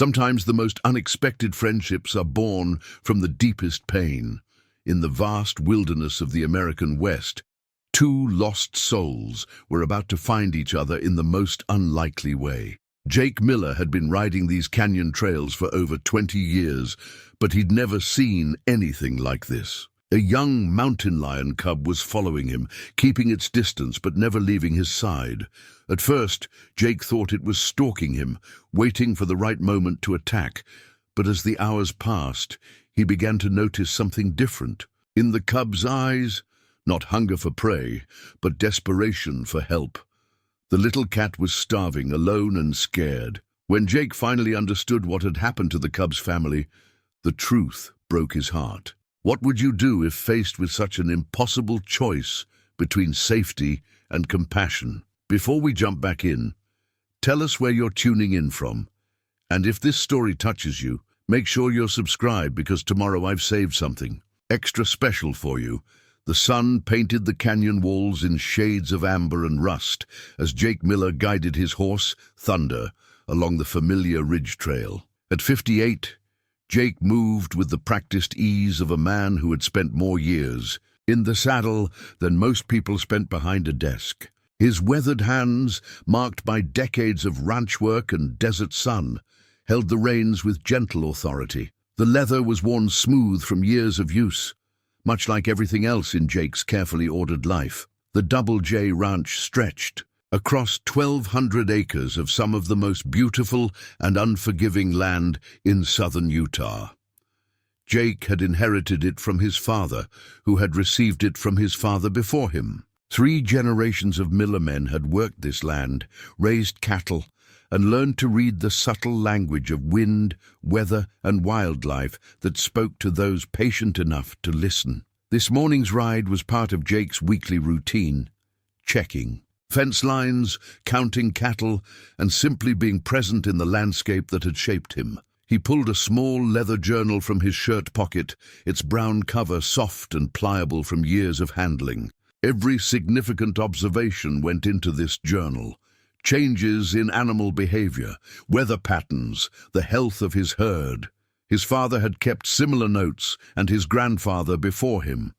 Sometimes the most unexpected friendships are born from the deepest pain. In the vast wilderness of the American West, two lost souls were about to find each other in the most unlikely way. Jake Miller had been riding these canyon trails for over 20 years, but he'd never seen anything like this. A young mountain lion cub was following him, keeping its distance but never leaving his side. At first, Jake thought it was stalking him, waiting for the right moment to attack. But as the hours passed, he began to notice something different. In the cub's eyes, not hunger for prey, but desperation for help. The little cat was starving, alone and scared. When Jake finally understood what had happened to the cub's family, the truth broke his heart. What would you do if faced with such an impossible choice between safety and compassion? Before we jump back in, tell us where you're tuning in from. And if this story touches you, make sure you're subscribed, because tomorrow I've saved something extra special for you. The sun painted the canyon walls in shades of amber and rust as Jake Miller guided his horse, Thunder, along the familiar ridge trail. At 58, Jake moved with the practiced ease of a man who had spent more years in the saddle than most people spent behind a desk. His weathered hands, marked by decades of ranch work and desert sun, held the reins with gentle authority. The leather was worn smooth from years of use, much like everything else in Jake's carefully ordered life. The Double J Ranch stretched across 1,200 acres of some of the most beautiful and unforgiving land in southern Utah. Jake had inherited it from his father, who had received it from his father before him. 3 generations of Miller men had worked this land, raised cattle, and learned to read the subtle language of wind, weather, and wildlife that spoke to those patient enough to listen. This morning's ride was part of Jake's weekly routine: checking fence lines, counting cattle, and simply being present in the landscape that had shaped him. He pulled a small leather journal from his shirt pocket, its brown cover soft and pliable from years of handling. Every significant observation went into this journal: changes in animal behavior, weather patterns, the health of his herd. His father had kept similar notes, and his grandfather before him.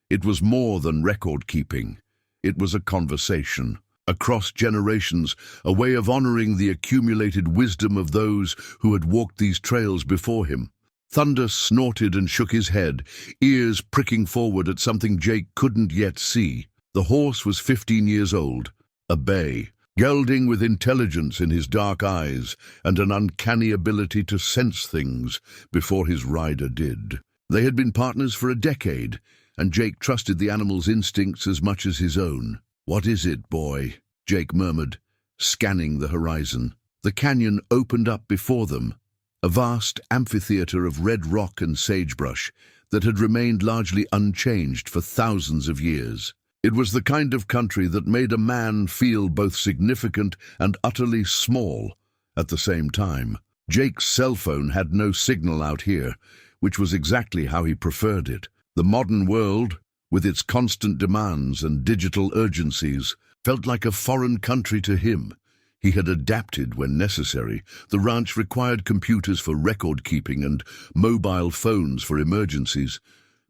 It was more than record-keeping. It was a conversation. Across generations, a way of honoring the accumulated wisdom of those who had walked these trails before him. Thunder snorted and shook his head, ears pricking forward at something Jake couldn't yet see. The horse was 15 years old, a bay, gelding with intelligence in his dark eyes and an uncanny ability to sense things before his rider did. They had been partners for a decade, and Jake trusted the animal's instincts as much as his own. "What is it, boy?" Jake murmured, scanning the horizon. The canyon opened up before them, a vast amphitheater of red rock and sagebrush that had remained largely unchanged for thousands of years. It was the kind of country that made a man feel both significant and utterly small at the same time. Jake's cell phone had no signal out here, which was exactly how he preferred it. The modern world, with its constant demands and digital urgencies, felt like a foreign country to him. He had adapted when necessary. The ranch required computers for record-keeping and mobile phones for emergencies,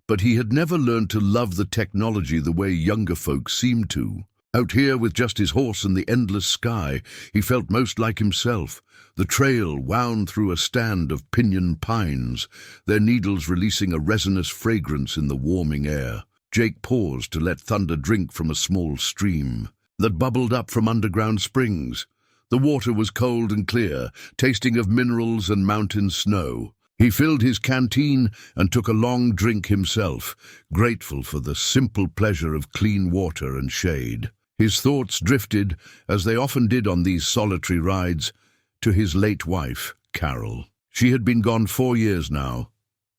but he had never learned to love the technology the way younger folk seemed to. Out here, with just his horse and the endless sky, he felt most like himself. The trail wound through a stand of pinyon pines, their needles releasing a resinous fragrance in the warming air. Jake paused to let Thunder drink from a small stream that bubbled up from underground springs. The water was cold and clear, tasting of minerals and mountain snow. He filled his canteen and took a long drink himself, grateful for the simple pleasure of clean water and shade. His thoughts drifted, as they often did on these solitary rides, to his late wife, Carol. She had been gone 4 years now,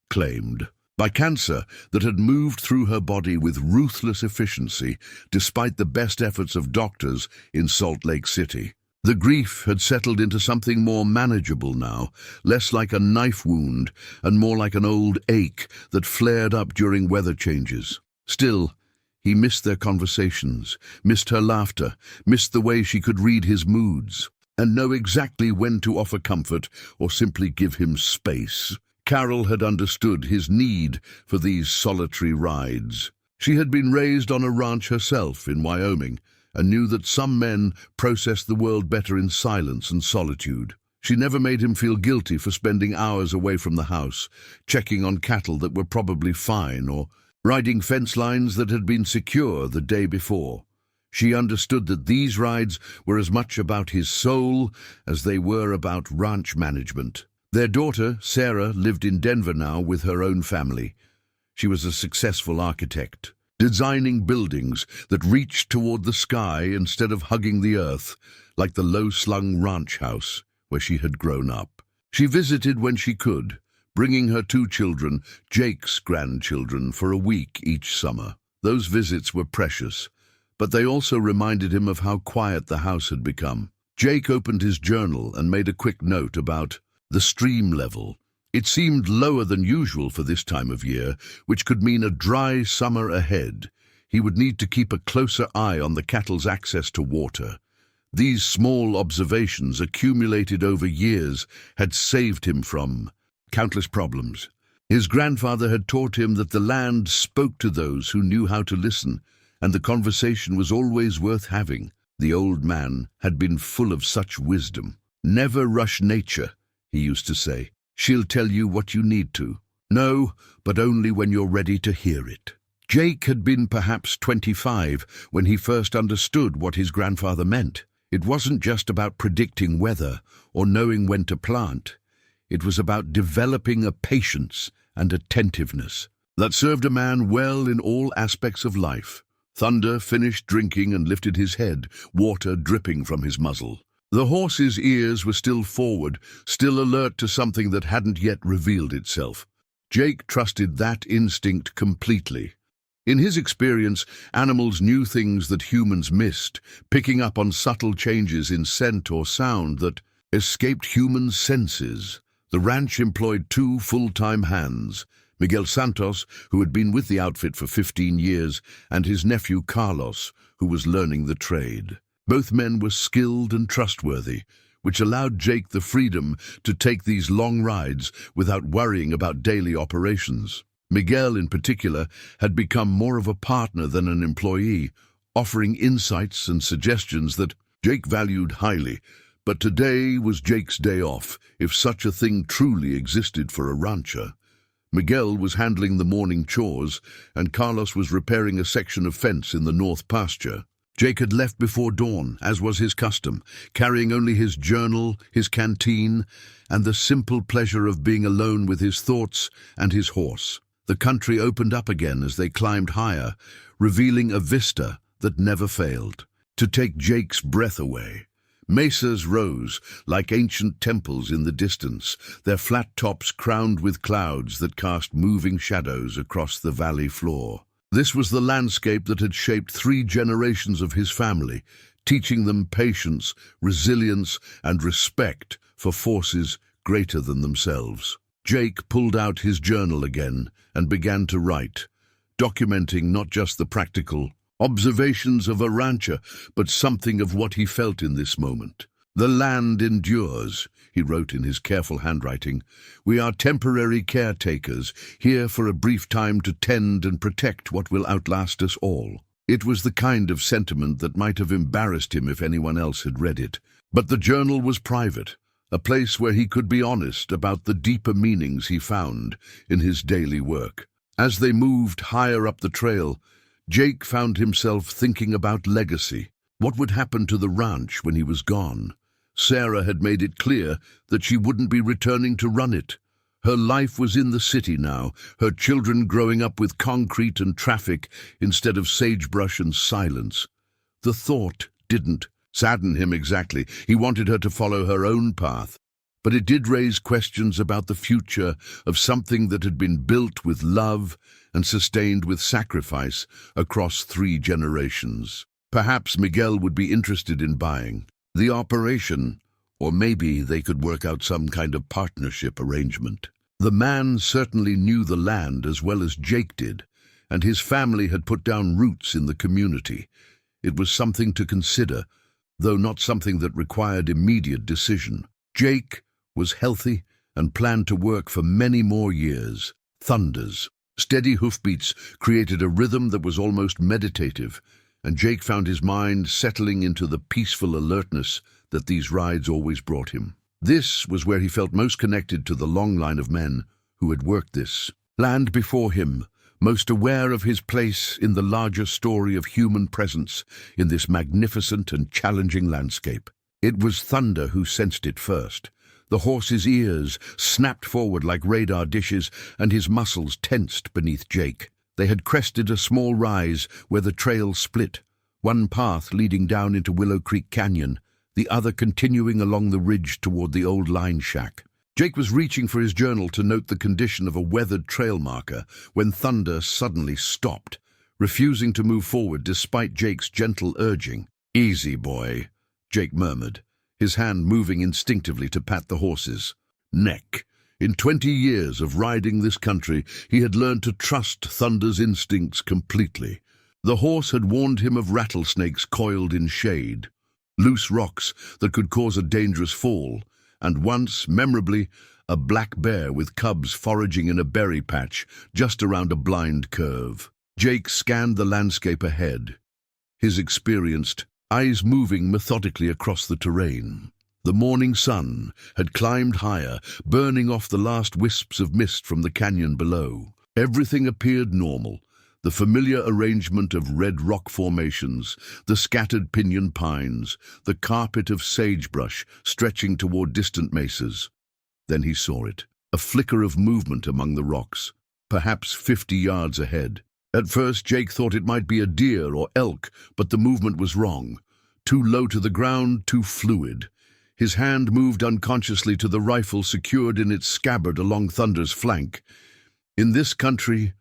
claimed by cancer that had moved through her body with ruthless efficiency, despite the best efforts of doctors in Salt Lake City. The grief had settled into something more manageable now, less like a knife wound and more like an old ache that flared up during weather changes. Still, he missed their conversations, missed her laughter, missed the way she could read his moods. and know exactly when to offer comfort or simply give him space. Carol had understood his need for these solitary rides. She had been raised on a ranch herself in Wyoming and knew that some men process the world better in silence and solitude. She never made him feel guilty for spending hours away from the house, checking on cattle that were probably fine or riding fence lines that had been secure the day before. She understood that these rides were as much about his soul as they were about ranch management. Their daughter, Sarah, lived in Denver now with her own family. She was a successful architect, designing buildings that reached toward the sky instead of hugging the earth, like the low-slung ranch house where she had grown up. She visited when she could, bringing her 2 children, Jake's grandchildren, for a week each summer. Those visits were precious, but they also reminded him of how quiet the house had become. Jake opened his journal and made a quick note about the stream level. It seemed lower than usual for this time of year, which could mean a dry summer ahead. He would need to keep a closer eye on the cattle's access to water. These small observations, accumulated over years, had saved him from countless problems. His grandfather had taught him that the land spoke to those who knew how to listen, and the conversation was always worth having. The old man had been full of such wisdom. "Never rush nature," he used to say. "She'll tell you what you need to. No, but only when you're ready to hear it." Jake had been perhaps 25 when he first understood what his grandfather meant. It wasn't just about predicting weather or knowing when to plant. It was about developing a patience and attentiveness that served a man well in all aspects of life. Thunder finished drinking and lifted his head, water dripping from his muzzle. The horse's ears were still forward, still alert to something that hadn't yet revealed itself. Jake trusted that instinct completely. In his experience, animals knew things that humans missed, picking up on subtle changes in scent or sound that escaped human senses. The ranch employed 2 full-time hands, Miguel Santos, who had been with the outfit for 15 years, and his nephew Carlos, who was learning the trade. Both men were skilled and trustworthy, which allowed Jake the freedom to take these long rides without worrying about daily operations. Miguel, in particular, had become more of a partner than an employee, offering insights and suggestions that Jake valued highly. But today was Jake's day off, if such a thing truly existed for a rancher. Miguel was handling the morning chores, and Carlos was repairing a section of fence in the north pasture. Jake had left before dawn, as was his custom, carrying only his journal, his canteen, and the simple pleasure of being alone with his thoughts and his horse. The country opened up again as they climbed higher, revealing a vista that never failed to take Jake's breath away. Mesas rose like ancient temples in the distance, their flat tops crowned with clouds that cast moving shadows across the valley floor. This was the landscape that had shaped 3 generations of his family, teaching them patience, resilience, and respect for forces greater than themselves. Jake pulled out his journal again and began to write, documenting not just the practical observations of a rancher, but something of what he felt in this moment. "The land endures," he wrote in his careful handwriting. "We are temporary caretakers, here for a brief time to tend and protect what will outlast us all." It was the kind of sentiment that might have embarrassed him if anyone else had read it. But the journal was private, a place where he could be honest about the deeper meanings he found in his daily work. As they moved higher up the trail, Jake found himself thinking about legacy. What would happen to the ranch when he was gone? Sarah had made it clear that she wouldn't be returning to run it. Her life was in the city now, her children growing up with concrete and traffic instead of sagebrush and silence. The thought didn't sadden him exactly. He wanted her to follow her own path. But it did raise questions about the future of something that had been built with love and sustained with sacrifice across 3 generations. Perhaps Miguel would be interested in buying the operation, or maybe they could work out some kind of partnership arrangement. The man certainly knew the land as well as Jake did, and his family had put down roots in the community. It was something to consider, though not something that required immediate decision. Jake was healthy and planned to work for many more years. Thunders, steady hoofbeats created a rhythm that was almost meditative, and Jake found his mind settling into the peaceful alertness that these rides always brought him. This was where he felt most connected to the long line of men who had worked this land before him, most aware of his place in the larger story of human presence in this magnificent and challenging landscape. It was Thunder who sensed it first. The horse's ears snapped forward like radar dishes, and his muscles tensed beneath Jake. They had crested a small rise where the trail split, one path leading down into Willow Creek Canyon, the other continuing along the ridge toward the old line shack. Jake was reaching for his journal to note the condition of a weathered trail marker when Thunder suddenly stopped, refusing to move forward despite Jake's gentle urging. "Easy, boy," Jake murmured, his hand moving instinctively to pat the horse's neck. In 20 years of riding this country, he had learned to trust Thunder's instincts completely. The horse had warned him of rattlesnakes coiled in shade, loose rocks that could cause a dangerous fall, and once, memorably, a black bear with cubs foraging in a berry patch just around a blind curve. Jake scanned the landscape ahead, his experienced eyes moving methodically across the terrain. The morning sun had climbed higher, burning off the last wisps of mist from the canyon below. Everything appeared normal. The familiar arrangement of red rock formations, the scattered pinyon pines, the carpet of sagebrush stretching toward distant mesas. Then he saw it, a flicker of movement among the rocks, perhaps 50 yards ahead. At first, Jake thought it might be a deer or elk, but the movement was wrong. Too low to the ground, too fluid. His hand moved unconsciously to the rifle secured in its scabbard along Thunder's flank. In this country,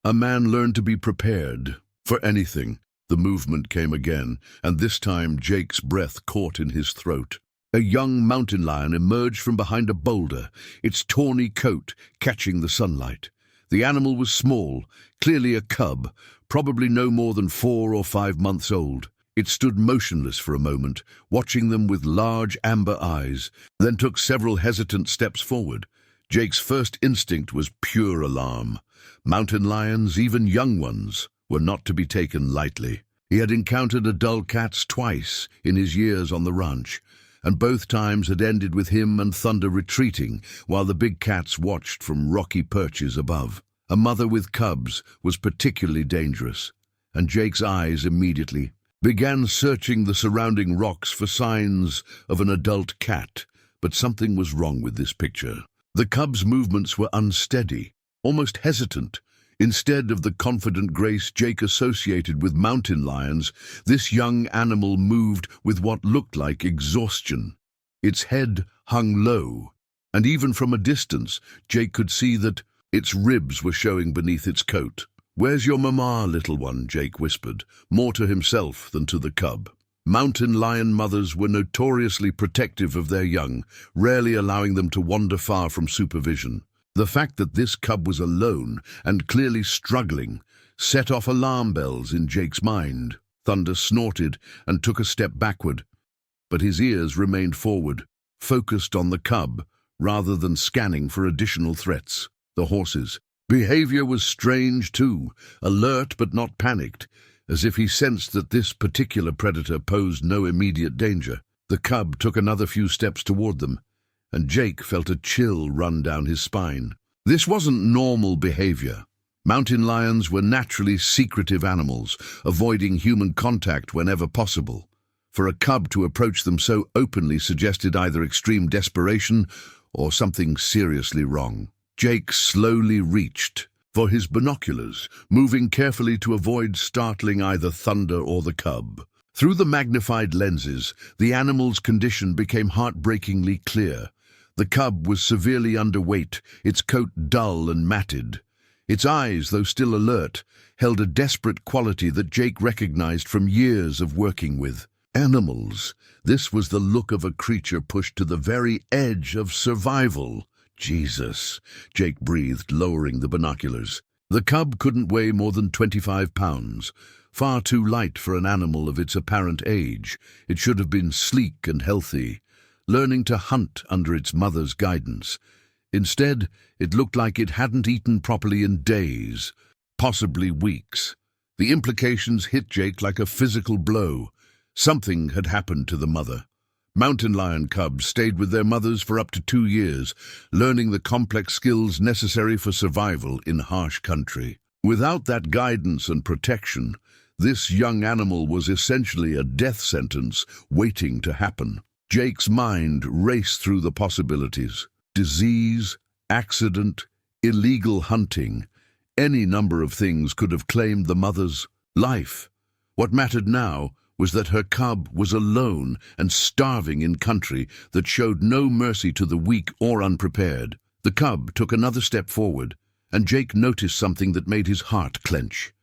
a man learned to be prepared for anything. The movement came again, and this time Jake's breath caught in his throat. A young mountain lion emerged from behind a boulder, its tawny coat catching the sunlight. The animal was small, clearly a cub, probably no more than 4 or 5 months old. It stood motionless for a moment, watching them with large amber eyes, then took several hesitant steps forward. Jake's first instinct was pure alarm. Mountain lions, even young ones, were not to be taken lightly. He had encountered adult cats twice in his years on the ranch, and both times had ended with him and Thunder retreating while the big cats watched from rocky perches above. A mother with cubs was particularly dangerous, and Jake's eyes immediately began searching the surrounding rocks for signs of an adult cat, but something was wrong with this picture. The cub's movements were unsteady, almost hesitant. Instead of the confident grace Jake associated with mountain lions, this young animal moved with what looked like exhaustion. Its head hung low, and even from a distance, Jake could see that its ribs were showing beneath its coat. "Where's your mama, little one?" Jake whispered, more to himself than to the cub. Mountain lion mothers were notoriously protective of their young, rarely allowing them to wander far from supervision. The fact that this cub was alone and clearly struggling set off alarm bells in Jake's mind. Thunder snorted and took a step backward, but his ears remained forward, focused on the cub rather than scanning for additional threats. The horses' behavior was strange too, alert but not panicked, as if he sensed that this particular predator posed no immediate danger. The cub took another few steps toward them, and Jake felt a chill run down his spine. This wasn't normal behavior. Mountain lions were naturally secretive animals, avoiding human contact whenever possible. For a cub to approach them so openly suggested either extreme desperation or something seriously wrong. Jake slowly reached for his binoculars, moving carefully to avoid startling either Thunder or the cub. Through the magnified lenses, the animal's condition became heartbreakingly clear. The cub was severely underweight, its coat dull and matted. Its eyes, though still alert, held a desperate quality that Jake recognized from years of working with animals. This was the look of a creature pushed to the very edge of survival. "Jesus," Jake breathed, lowering the binoculars. The cub couldn't weigh more than 25 pounds, far too light for an animal of its apparent age. It should have been sleek and healthy, learning to hunt under its mother's guidance. Instead, it looked like it hadn't eaten properly in days, possibly weeks. The implications hit Jake like a physical blow. Something had happened to the mother. Mountain lion cubs stayed with their mothers for up to 2 years, learning the complex skills necessary for survival in harsh country. Without that guidance and protection, this young animal was essentially a death sentence waiting to happen. Jake's mind raced through the possibilities. Disease, accident, illegal hunting. Any number of things could have claimed the mother's life. What mattered now was that her cub was alone and starving in country that showed no mercy to the weak or unprepared. The cub took another step forward, and Jake noticed something that made his heart clench.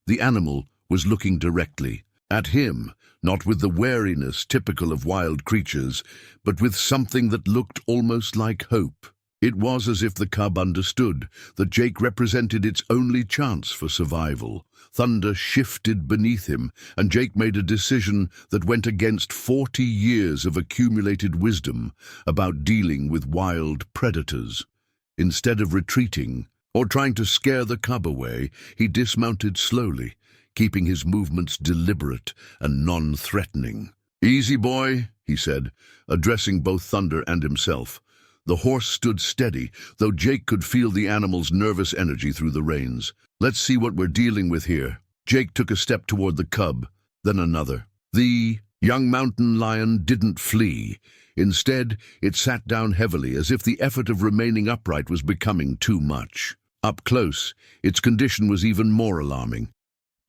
The animal was looking directly at him, not with the wariness typical of wild creatures, but with something that looked almost like hope. It was as if the cub understood that Jake represented its only chance for survival. Thunder shifted beneath him, and Jake made a decision that went against 40 years of accumulated wisdom about dealing with wild predators. Instead of retreating or trying to scare the cub away, he dismounted slowly, keeping his movements deliberate and non-threatening. "Easy, boy," he said, addressing both Thunder and himself. The horse stood steady, though Jake could feel the animal's nervous energy through the reins. "Let's see what we're dealing with here." Jake took a step toward the cub, then another. The young mountain lion didn't flee. Instead, it sat down heavily, as if the effort of remaining upright was becoming too much. Up close, its condition was even more alarming.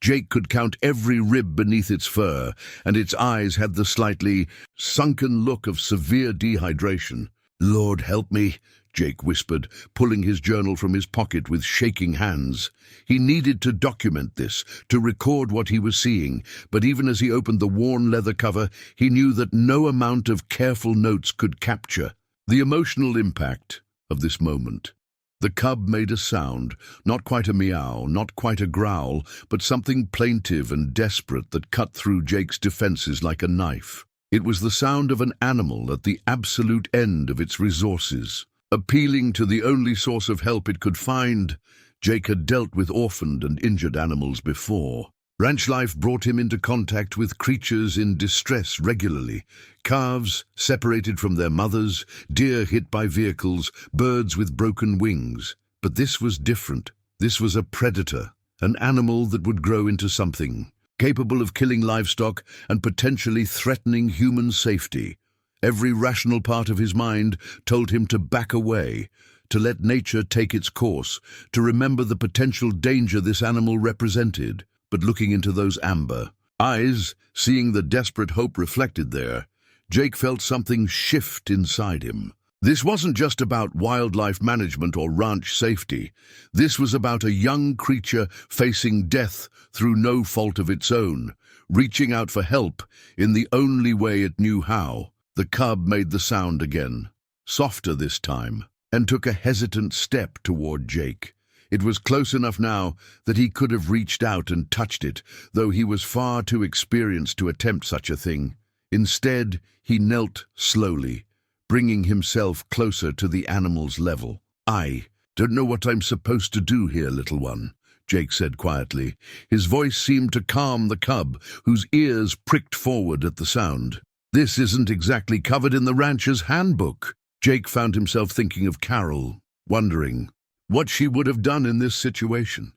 Jake could count every rib beneath its fur, and its eyes had the slightly sunken look of severe dehydration. "Lord help me," Jake whispered, pulling his journal from his pocket with shaking hands. He needed to document this, to record what he was seeing, but even as he opened the worn leather cover, he knew that no amount of careful notes could capture the emotional impact of this moment. The cub made a sound, not quite a meow, not quite a growl, but something plaintive and desperate that cut through Jake's defenses like a knife. It was the sound of an animal at the absolute end of its resources, appealing to the only source of help it could find. Jake had dealt with orphaned and injured animals before. Ranch life brought him into contact with creatures in distress regularly. Calves separated from their mothers, deer hit by vehicles, birds with broken wings. But this was different. This was a predator, an animal that would grow into something capable of killing livestock and potentially threatening human safety. Every rational part of his mind told him to back away, to let nature take its course, to remember the potential danger this animal represented. But looking into those amber eyes, seeing the desperate hope reflected there, Jake felt something shift inside him. This wasn't just about wildlife management or ranch safety. This was about a young creature facing death through no fault of its own, reaching out for help in the only way it knew how. The cub made the sound again, softer this time, and took a hesitant step toward Jake. It was close enough now that he could have reached out and touched it, though he was far too experienced to attempt such a thing. Instead, he knelt slowly, bringing himself closer to the animal's level. "I don't know what I'm supposed to do here, little one," Jake said quietly. His voice seemed to calm the cub, whose ears pricked forward at the sound. "This isn't exactly covered in the rancher's handbook." Jake found himself thinking of Carol, wondering what she would have done in this situation.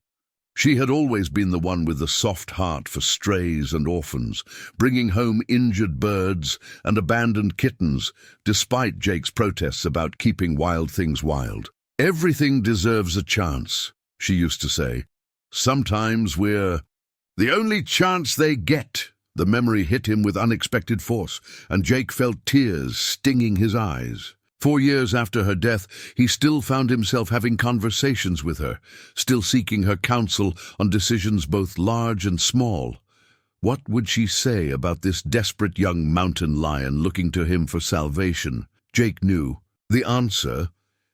She had always been the one with the soft heart for strays and orphans, bringing home injured birds and abandoned kittens, despite Jake's protests about keeping wild things wild. "Everything deserves a chance," she used to say. "Sometimes we're the only chance they get." The memory hit him with unexpected force, and Jake felt tears stinging his eyes. 4 years after her death, he still found himself having conversations with her, still seeking her counsel on decisions both large and small. What would she say about this desperate young mountain lion looking to him for salvation? Jake knew the answer,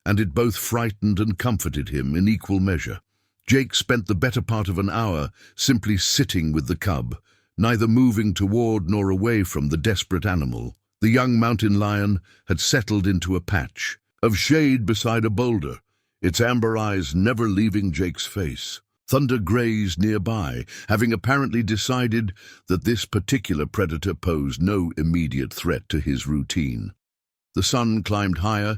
and it both frightened and comforted him in equal measure. Jake spent the better part of an hour simply sitting with the cub, neither moving toward nor away from the desperate animal. The young mountain lion had settled into a patch of shade beside a boulder, its amber eyes never leaving Jake's face. Thunder grazed nearby, having apparently decided that this particular predator posed no immediate threat to his routine. The sun climbed higher,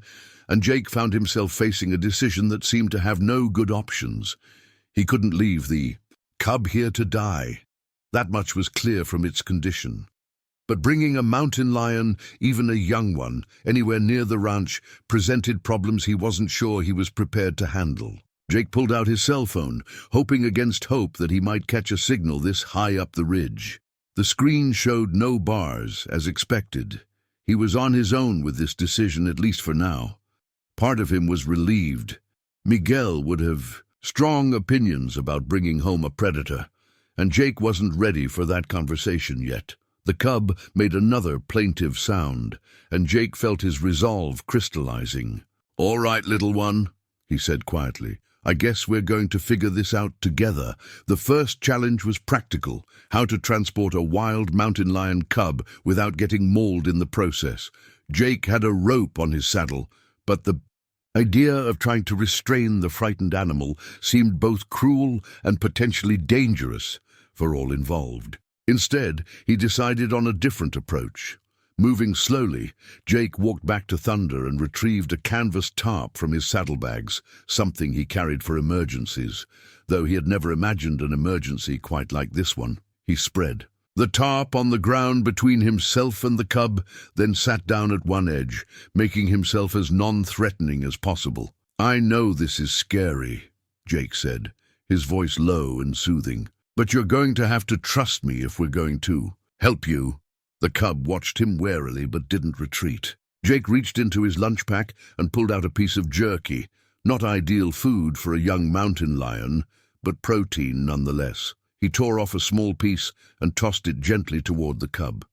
and Jake found himself facing a decision that seemed to have no good options. He couldn't leave the cub here to die. That much was clear from its condition. But bringing a mountain lion, even a young one, anywhere near the ranch presented problems he wasn't sure he was prepared to handle. Jake pulled out his cell phone, hoping against hope that he might catch a signal this high up the ridge. The screen showed no bars, as expected. He was on his own with this decision, at least for now. Part of him was relieved. Miguel would have strong opinions about bringing home a predator, and Jake wasn't ready for that conversation yet. The cub made another plaintive sound, and Jake felt his resolve crystallizing. "All right, little one," he said quietly. "I guess we're going to figure this out together." The first challenge was practical: how to transport a wild mountain lion cub without getting mauled in the process. Jake had a rope on his saddle, but the idea of trying to restrain the frightened animal seemed both cruel and potentially dangerous for all involved. Instead, he decided on a different approach. Moving slowly, Jake walked back to Thunder and retrieved a canvas tarp from his saddlebags, something he carried for emergencies, though he had never imagined an emergency quite like this one. He spread the tarp on the ground between himself and the cub, then sat down at one edge, making himself as non-threatening as possible. "I know this is scary," Jake said, his voice low and soothing, "but you're going to have to trust me if we're going to help you." The cub watched him warily but didn't retreat. Jake reached into his lunch pack and pulled out a piece of jerky, not ideal food for a young mountain lion, but protein nonetheless. He tore off a small piece and tossed it gently toward the cub.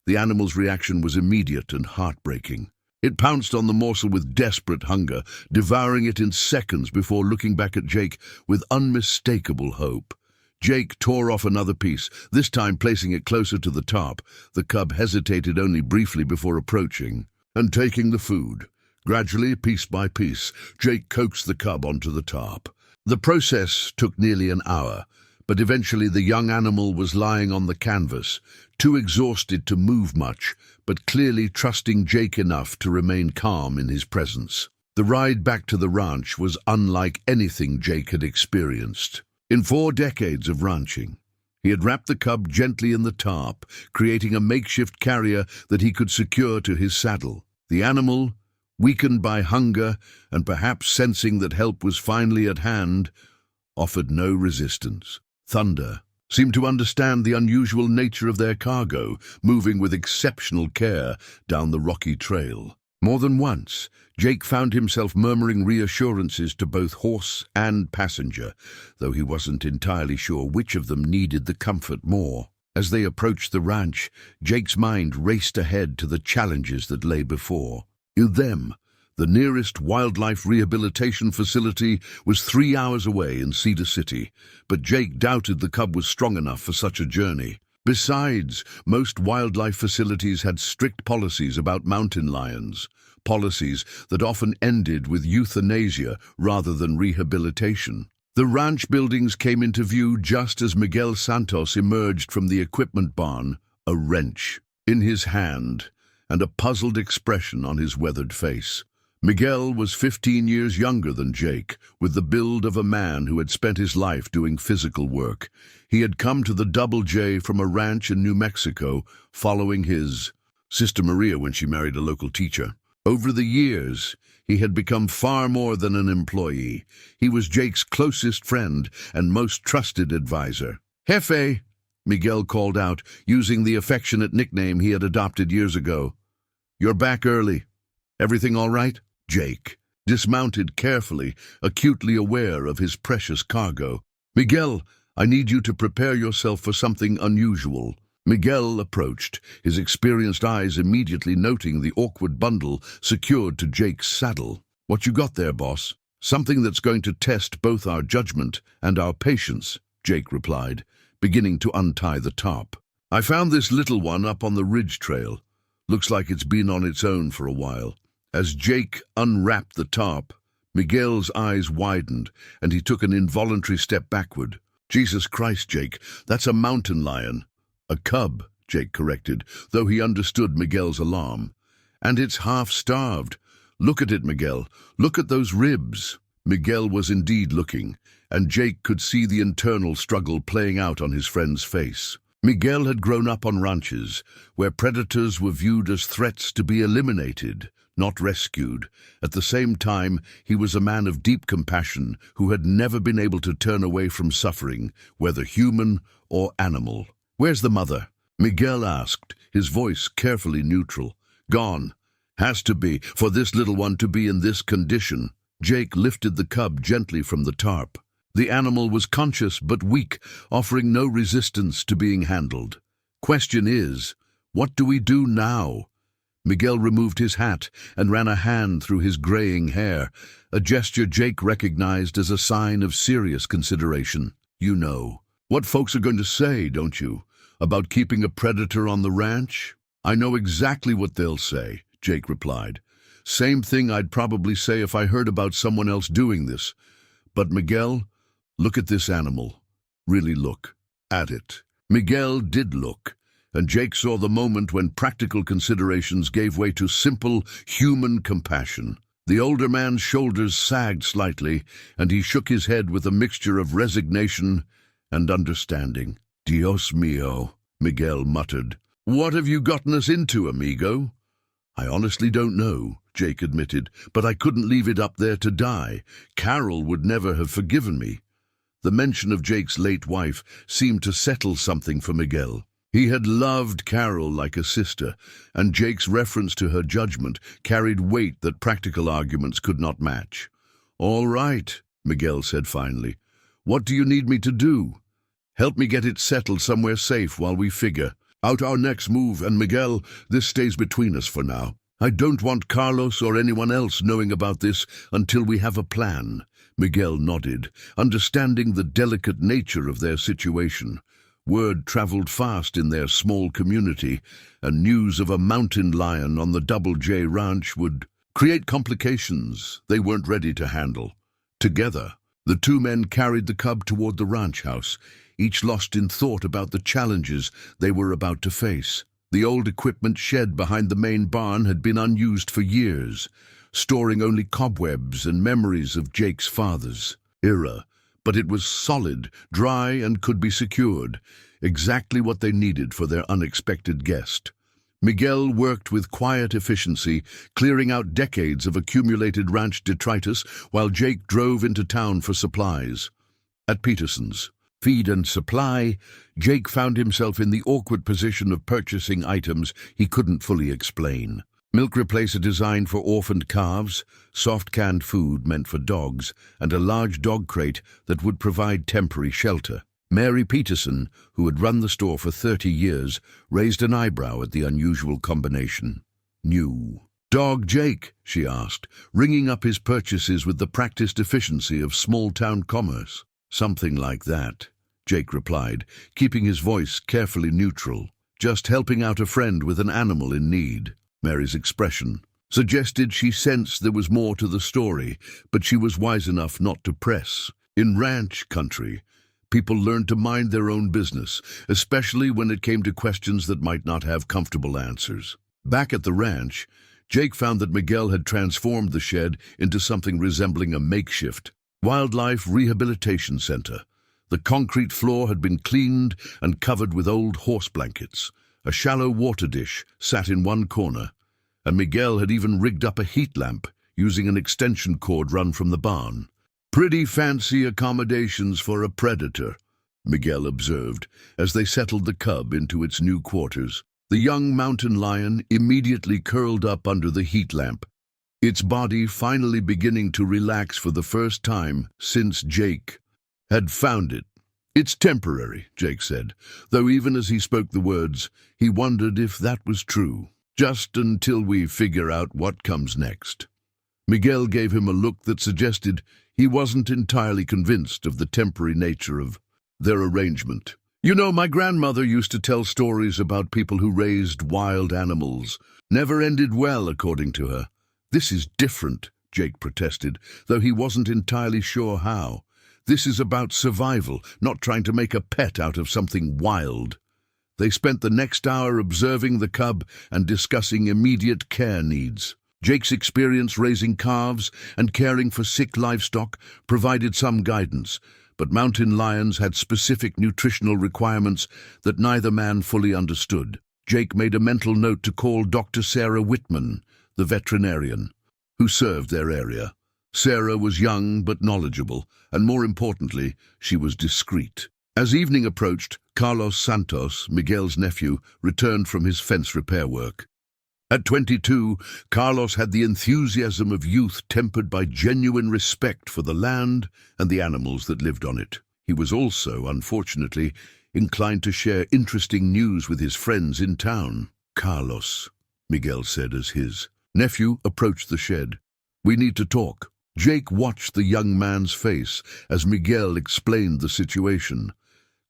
The animal's reaction was immediate and heartbreaking. It pounced on the morsel with desperate hunger, devouring it in seconds before looking back at Jake with unmistakable hope. Jake tore off another piece, this time placing it closer to the tarp. The cub hesitated only briefly before approaching and taking the food. Gradually, piece by piece, Jake coaxed the cub onto the tarp. The process took nearly an hour, but eventually the young animal was lying on the canvas, too exhausted to move much, but clearly trusting Jake enough to remain calm in his presence. The ride back to the ranch was unlike anything Jake had experienced. In 4 decades of ranching, he had wrapped the cub gently in the tarp, creating a makeshift carrier that he could secure to his saddle. The animal, weakened by hunger and perhaps sensing that help was finally at hand, offered no resistance. Thunder seemed to understand the unusual nature of their cargo, moving with exceptional care down the rocky trail. More than once, Jake found himself murmuring reassurances to both horse and passenger, though he wasn't entirely sure which of them needed the comfort more. As they approached the ranch, Jake's mind raced ahead to the challenges that lay before them. The nearest wildlife rehabilitation facility was 3 hours away in Cedar City, but Jake doubted the cub was strong enough for such a journey. Besides, most wildlife facilities had strict policies about mountain lions, policies that often ended with euthanasia rather than rehabilitation. The ranch buildings came into view just as Miguel Santos emerged from the equipment barn, a wrench in his hand and a puzzled expression on his weathered face. Miguel was 15 years younger than Jake, with the build of a man who had spent his life doing physical work. He had come to the Double J from a ranch in New Mexico, following his sister Maria when she married a local teacher. Over the years, he had become far more than an employee. He was Jake's closest friend and most trusted advisor. "Jefe," Miguel called out, using the affectionate nickname he had adopted years ago. "You're back early. Everything all right?" Jake dismounted carefully, acutely aware of his precious cargo. "Miguel, I need you to prepare yourself for something unusual." Miguel approached, his experienced eyes immediately noting the awkward bundle secured to Jake's saddle. "What you got there, boss?" Something that's going to test both our judgment and our patience, Jake replied, beginning to untie the top. I found this little one up on the ridge trail. Looks like it's been on its own for a while. As Jake unwrapped the top, Miguel's eyes widened and he took an involuntary step backward. Jesus Christ, Jake, that's a mountain lion. A cub, Jake corrected, though he understood Miguel's alarm. And it's half-starved. Look at it, Miguel. Look at those ribs. Miguel was indeed looking, and Jake could see the internal struggle playing out on his friend's face. Miguel had grown up on ranches, where predators were viewed as threats to be eliminated, not rescued. At the same time, he was a man of deep compassion who had never been able to turn away from suffering, whether human or animal. "Where's the mother?" Miguel asked, his voice carefully neutral. "Gone. Has to be, for this little one to be in this condition." Jake lifted the cub gently from the tarp. The animal was conscious but weak, offering no resistance to being handled. "Question is, what do we do now?" Miguel removed his hat and ran a hand through his graying hair, a gesture Jake recognized as a sign of serious consideration. "You know what folks are going to say, don't you, about keeping a predator on the ranch?" "I know exactly what they'll say," Jake replied. "Same thing I'd probably say if I heard about someone else doing this. But Miguel, look at this animal. Really look at it." Miguel did look, and Jake saw the moment when practical considerations gave way to simple human compassion. The older man's shoulders sagged slightly, and he shook his head with a mixture of resignation and understanding. "Dios mío," Miguel muttered. "What have you gotten us into, amigo?" "I honestly don't know," Jake admitted, "but I couldn't leave it up there to die. Carol would never have forgiven me." The mention of Jake's late wife seemed to settle something for Miguel. He had loved Carol like a sister, and Jake's reference to her judgment carried weight that practical arguments could not match. "All right," Miguel said finally. "What do you need me to do?" "Help me get it settled somewhere safe while we figure out our next move, and Miguel, this stays between us for now. I don't want Carlos or anyone else knowing about this until we have a plan." Miguel nodded, understanding the delicate nature of their situation. Word traveled fast in their small community, and news of a mountain lion on the Double J Ranch would create complications they weren't ready to handle. Together, the two men carried the cub toward the ranch house, each lost in thought about the challenges they were about to face. The old equipment shed behind the main barn had been unused for years, storing only cobwebs and memories of Jake's father's era. But it was solid, dry, and could be secured, exactly what they needed for their unexpected guest. Miguel worked with quiet efficiency, clearing out decades of accumulated ranch detritus, while Jake drove into town for supplies. At Peterson's Feed and Supply, Jake found himself in the awkward position of purchasing items he couldn't fully explain. Milk replacer designed for orphaned calves, soft canned food meant for dogs, and a large dog crate that would provide temporary shelter. Mary Peterson, who had run the store for 30 years, raised an eyebrow at the unusual combination. "New dog Jake?" she asked, ringing up his purchases with the practiced efficiency of small-town commerce. "Something like that," Jake replied, keeping his voice carefully neutral. "Just helping out a friend with an animal in need." Mary's expression suggested she sensed there was more to the story, but she was wise enough not to press. In ranch country, people learned to mind their own business, especially when it came to questions that might not have comfortable answers. Back at the ranch, Jake found that Miguel had transformed the shed into something resembling a makeshift wildlife rehabilitation center. The concrete floor had been cleaned and covered with old horse blankets. A shallow water dish sat in one corner, and Miguel had even rigged up a heat lamp using an extension cord run from the barn. "Pretty fancy accommodations for a predator," Miguel observed, as they settled the cub into its new quarters. The young mountain lion immediately curled up under the heat lamp, its body finally beginning to relax for the first time since Jake had found it. "It's temporary," Jake said, though even as he spoke the words, he wondered if that was true. "Just until we figure out what comes next." Miguel gave him a look that suggested he wasn't entirely convinced of the temporary nature of their arrangement. "You know, my grandmother used to tell stories about people who raised wild animals. Never ended well, according to her." "This is different," Jake protested, though he wasn't entirely sure how. "This is about survival, not trying to make a pet out of something wild." They spent the next hour observing the cub and discussing immediate care needs. Jake's experience raising calves and caring for sick livestock provided some guidance, but mountain lions had specific nutritional requirements that neither man fully understood. Jake made a mental note to call Dr. Sarah Whitman, the veterinarian, who served their area. Sarah was young but knowledgeable, and more importantly, she was discreet. As evening approached, Carlos Santos, Miguel's nephew, returned from his fence repair work. At 22, Carlos had the enthusiasm of youth tempered by genuine respect for the land and the animals that lived on it. He was also, unfortunately, inclined to share interesting news with his friends in town. "Carlos," Miguel said as his nephew approached the shed. "We need to talk." Jake watched the young man's face as Miguel explained the situation.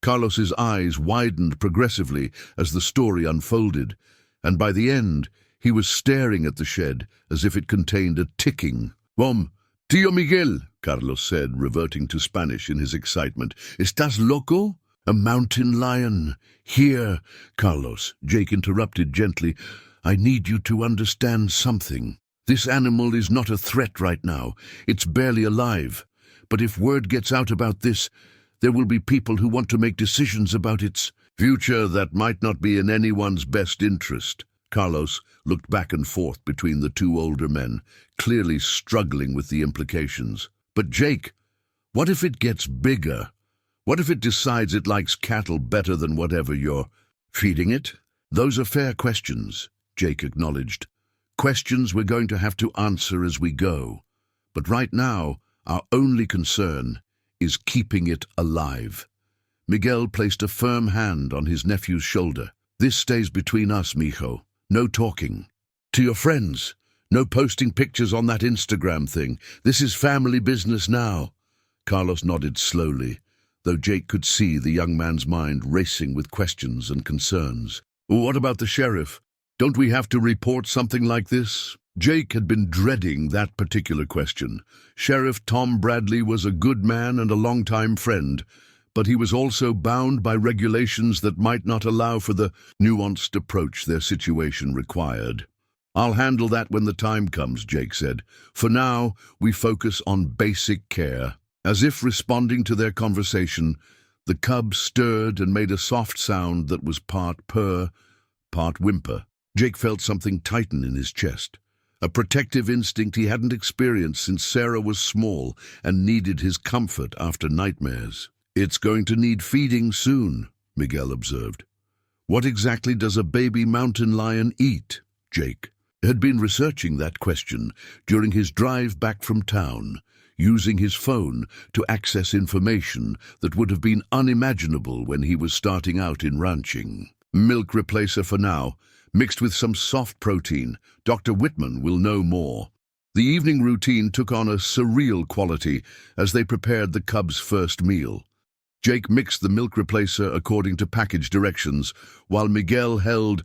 Carlos's eyes widened progressively as the story unfolded, and by the end, he was staring at the shed as if it contained a ticking bomb. "Tío Miguel," Carlos said, reverting to Spanish in his excitement. "Estás loco? A mountain lion. Here." "Carlos," Jake interrupted gently, "I need you to understand something. This animal is not a threat right now. It's barely alive. But if word gets out about this, there will be people who want to make decisions about its future that might not be in anyone's best interest." Carlos looked back and forth between the two older men, clearly struggling with the implications. "But Jake, what if it gets bigger? What if it decides it likes cattle better than whatever you're feeding it?" "Those are fair questions," Jake acknowledged. "Questions we're going to have to answer as we go. But right now, our only concern is keeping it alive." Miguel placed a firm hand on his nephew's shoulder. "This stays between us, mijo. No talking. To your friends, no posting pictures on that Instagram thing. This is family business now." Carlos nodded slowly, though Jake could see the young man's mind racing with questions and concerns. "What about the sheriff? Don't we have to report something like this?" Jake had been dreading that particular question. Sheriff Tom Bradley was a good man and a longtime friend, but he was also bound by regulations that might not allow for the nuanced approach their situation required. "I'll handle that when the time comes," Jake said. "For now, we focus on basic care." As if responding to their conversation, the cub stirred and made a soft sound that was part purr, part whimper. Jake felt something tighten in his chest, a protective instinct he hadn't experienced since Sarah was small and needed his comfort after nightmares. "It's going to need feeding soon," Miguel observed. "What exactly does a baby mountain lion eat?" Jake had been researching that question during his drive back from town, using his phone to access information that would have been unimaginable when he was starting out in ranching. "Milk replacer for now, mixed with some soft protein. Dr. Whitman will know more." The evening routine took on a surreal quality as they prepared the cub's first meal. Jake mixed the milk replacer according to package directions, while Miguel held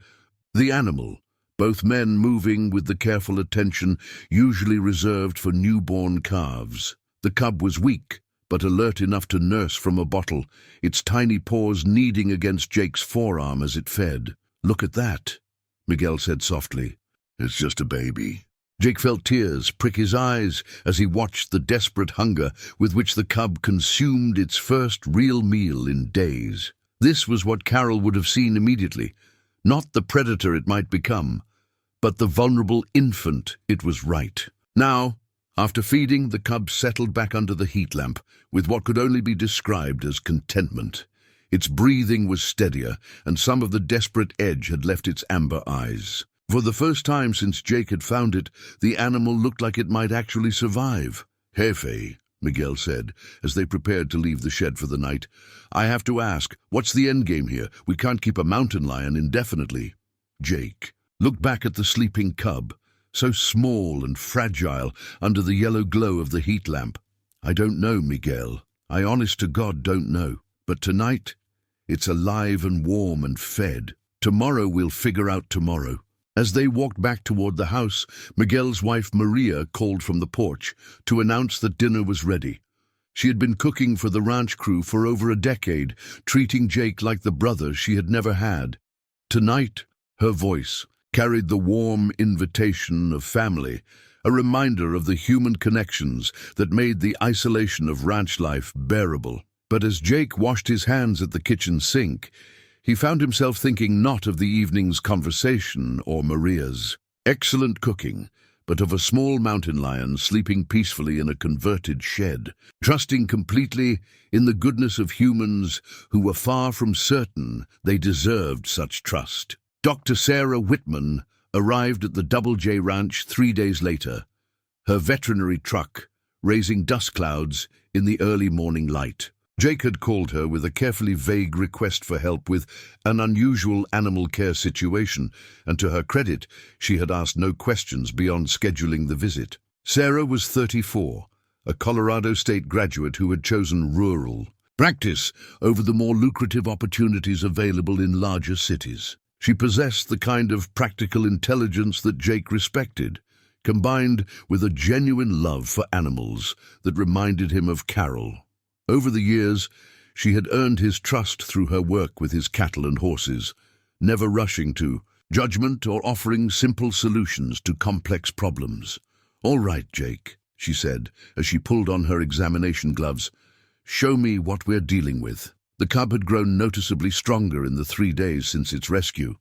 the animal, both men moving with the careful attention usually reserved for newborn calves. The cub was weak, but alert enough to nurse from a bottle, its tiny paws kneading against Jake's forearm as it fed. "Look at that," Miguel said softly. "It's just a baby." Jake felt tears prick his eyes as he watched the desperate hunger with which the cub consumed its first real meal in days. This was what Carol would have seen immediately, not the predator it might become, but the vulnerable infant it was right. Now, after feeding, the cub settled back under the heat lamp with what could only be described as contentment. Its breathing was steadier, and some of the desperate edge had left its amber eyes. For the first time since Jake had found it, the animal looked like it might actually survive. "Jefe," Miguel said, as they prepared to leave the shed for the night, "I have to ask, what's the end game here? We can't keep a mountain lion indefinitely." Jake looked back at the sleeping cub, so small and fragile under the yellow glow of the heat lamp. I don't know, Miguel. I honest to God don't know. But tonight, it's alive and warm and fed. Tomorrow we'll figure out tomorrow. As they walked back toward the house, Miguel's wife Maria called from the porch to announce that dinner was ready. She had been cooking for the ranch crew for over a decade, treating Jake like the brother she had never had. Tonight, her voice carried the warm invitation of family, a reminder of the human connections that made the isolation of ranch life bearable. But as Jake washed his hands at the kitchen sink, he found himself thinking not of the evening's conversation or Maria's excellent cooking, but of a small mountain lion sleeping peacefully in a converted shed, trusting completely in the goodness of humans who were far from certain they deserved such trust. Dr. Sarah Whitman arrived at the Double J Ranch 3 days later, her veterinary truck raising dust clouds in the early morning light. Jake had called her with a carefully vague request for help with an unusual animal care situation, and to her credit, she had asked no questions beyond scheduling the visit. Sarah was 34, a Colorado State graduate who had chosen rural practice over the more lucrative opportunities available in larger cities. She possessed the kind of practical intelligence that Jake respected, combined with a genuine love for animals that reminded him of Carol. Over the years, she had earned his trust through her work with his cattle and horses, never rushing to judgment or offering simple solutions to complex problems. "All right, Jake," she said, as she pulled on her examination gloves. "Show me what we're dealing with." The cub had grown noticeably stronger in the 3 days since its rescue.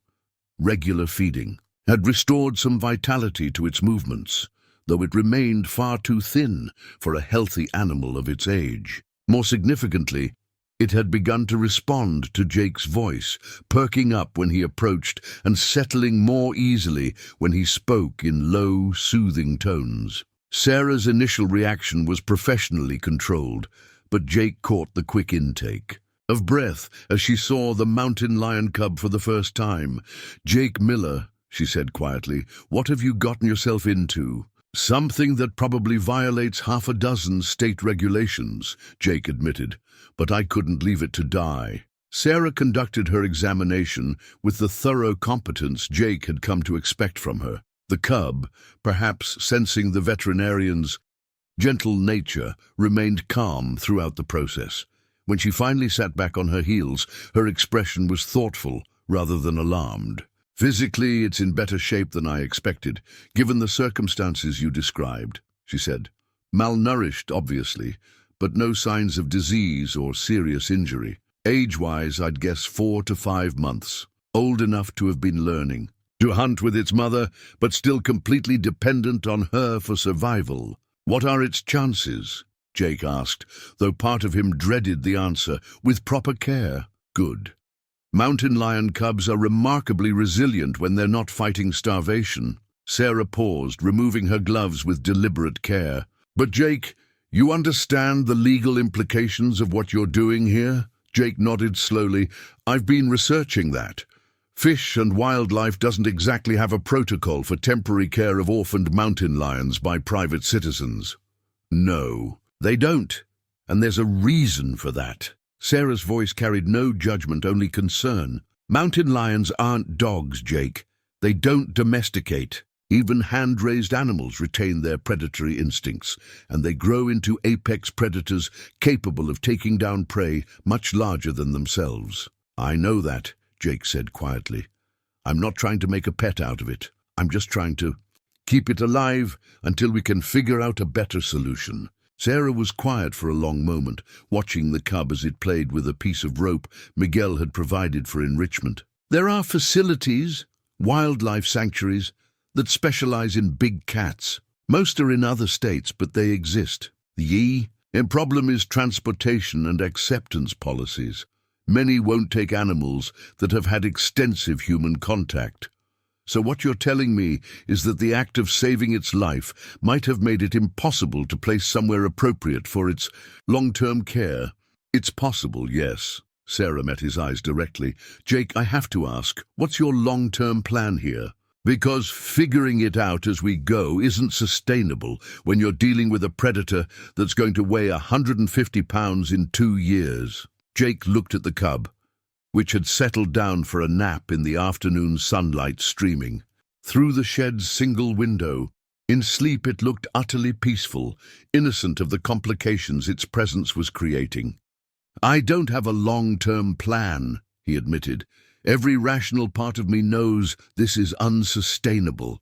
Regular feeding had restored some vitality to its movements, though it remained far too thin for a healthy animal of its age. More significantly, it had begun to respond to Jake's voice, perking up when he approached and settling more easily when he spoke in low, soothing tones. Sarah's initial reaction was professionally controlled, but Jake caught the quick intake of breath as she saw the mountain lion cub for the first time. "Jake Miller," she said quietly, "what have you gotten yourself into?" "Something that probably violates half a dozen state regulations," Jake admitted, "but I couldn't leave it to die." Sarah conducted her examination with the thorough competence Jake had come to expect from her. The cub, perhaps sensing the veterinarian's gentle nature, remained calm throughout the process. When she finally sat back on her heels, her expression was thoughtful rather than alarmed. "Physically, it's in better shape than I expected, given the circumstances you described," she said. "Malnourished, obviously, but no signs of disease or serious injury. Age-wise, I'd guess 4 to 5 months. Old enough to have been learning to hunt with its mother, but still completely dependent on her for survival." "What are its chances?" Jake asked, though part of him dreaded the answer. "With proper care." "Good. Mountain lion cubs are remarkably resilient when they're not fighting starvation." Sarah paused, removing her gloves with deliberate care. "But Jake, you understand the legal implications of what you're doing here?" Jake nodded slowly. "I've been researching that. Fish and Wildlife doesn't exactly have a protocol for temporary care of orphaned mountain lions by private citizens." "No, they don't, and there's a reason for that." Sarah's voice carried no judgment, only concern. "Mountain lions aren't dogs, Jake. They don't domesticate. Even hand-raised animals retain their predatory instincts, and they grow into apex predators capable of taking down prey much larger than themselves." "I know that," Jake said quietly. "I'm not trying to make a pet out of it. I'm just trying to keep it alive until we can figure out a better solution." Sarah was quiet for a long moment, watching the cub as it played with a piece of rope Miguel had provided for enrichment. "There are facilities, wildlife sanctuaries, that specialize in big cats. Most are in other states, but they exist. The problem is transportation and acceptance policies. Many won't take animals that have had extensive human contact. So what you're telling me is that the act of saving its life might have made it impossible to place somewhere appropriate for its long-term care." "It's possible, yes." Sarah met his eyes directly. "Jake, I have to ask, what's your long-term plan here? Because figuring it out as we go isn't sustainable when you're dealing with a predator that's going to weigh 150 pounds in 2 years. Jake looked at the cub, which had settled down for a nap in the afternoon sunlight streaming through the shed's single window. In sleep it looked utterly peaceful, innocent of the complications its presence was creating. "I don't have a long-term plan," he admitted. "Every rational part of me knows this is unsustainable.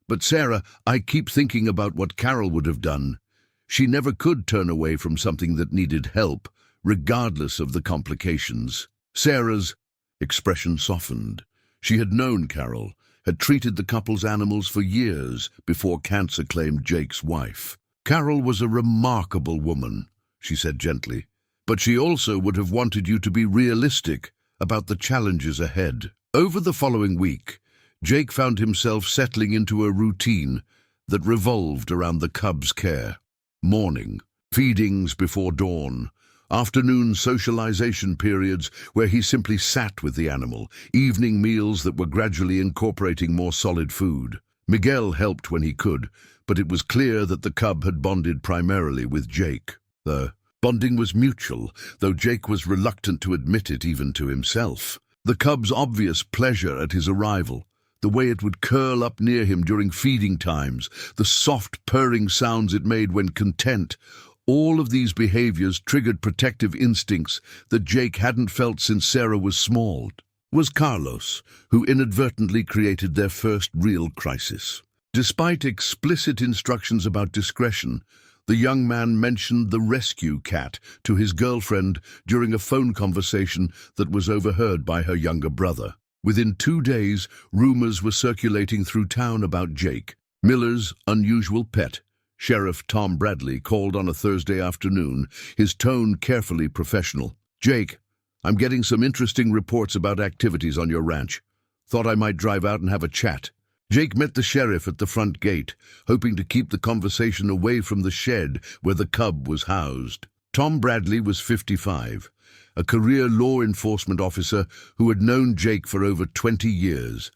But Sarah, I keep thinking about what Carol would have done. She never could turn away from something that needed help, regardless of the complications." Sarah's expression softened. She had known Carol, had treated the couple's animals for years before cancer claimed Jake's wife. "Carol was a remarkable woman," she said gently, "but she also would have wanted you to be realistic about the challenges ahead." Over the following week, Jake found himself settling into a routine that revolved around the cub's care. Morning, feedings before dawn, afternoon socialization periods where he simply sat with the animal, evening meals that were gradually incorporating more solid food. Miguel helped when he could, but it was clear that the cub had bonded primarily with Jake. The bonding was mutual, though Jake was reluctant to admit it even to himself. The cub's obvious pleasure at his arrival, the way it would curl up near him during feeding times, the soft purring sounds it made when content, all of these behaviors triggered protective instincts that Jake hadn't felt since Sarah was small. Was Carlos, who inadvertently created their first real crisis. Despite explicit instructions about discretion, the young man mentioned the rescue cat to his girlfriend during a phone conversation that was overheard by her younger brother. Within 2 days, rumors were circulating through town about Jake, Miller's unusual pet. Sheriff Tom Bradley called on a Thursday afternoon, his tone carefully professional. "Jake, I'm getting some interesting reports about activities on your ranch. Thought I might drive out and have a chat." Jake met the sheriff at the front gate, hoping to keep the conversation away from the shed where the cub was housed. Tom Bradley was 55, a career law enforcement officer who had known Jake for over 20 years.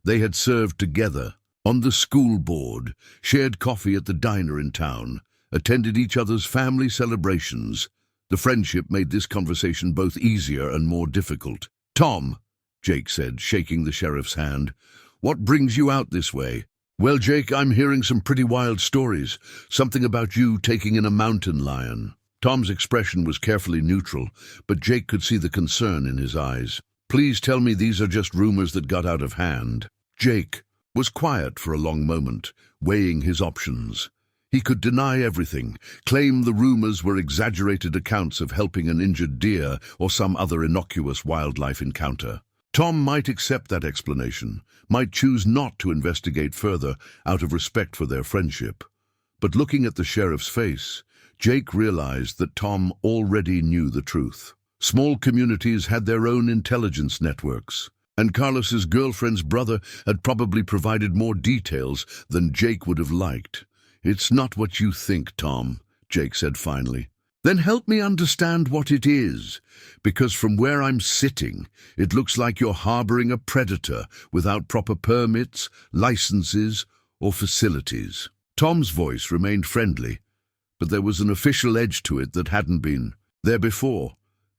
They had served together on the school board, shared coffee at the diner in town, attended each other's family celebrations. The friendship made this conversation both easier and more difficult. "Tom," Jake said, shaking the sheriff's hand, "what brings you out this way?" "Well, Jake, I'm hearing some pretty wild stories. Something about you taking in a mountain lion." Tom's expression was carefully neutral, but Jake could see the concern in his eyes. "Please tell me these are just rumors that got out of hand." Jake was quiet for a long moment, weighing his options. He could deny everything, claim the rumors were exaggerated accounts of helping an injured deer or some other innocuous wildlife encounter. Tom might accept that explanation, might choose not to investigate further out of respect for their friendship. But looking at the sheriff's face, Jake realized that Tom already knew the truth. Small communities had their own intelligence networks, and Carlos's girlfriend's brother had probably provided more details than Jake would have liked. "It's not what you think, Tom," Jake said finally. "Then help me understand what it is, because from where I'm sitting, it looks like you're harboring a predator without proper permits, licenses, or facilities." Tom's voice remained friendly, but there was an official edge to it that hadn't been there before.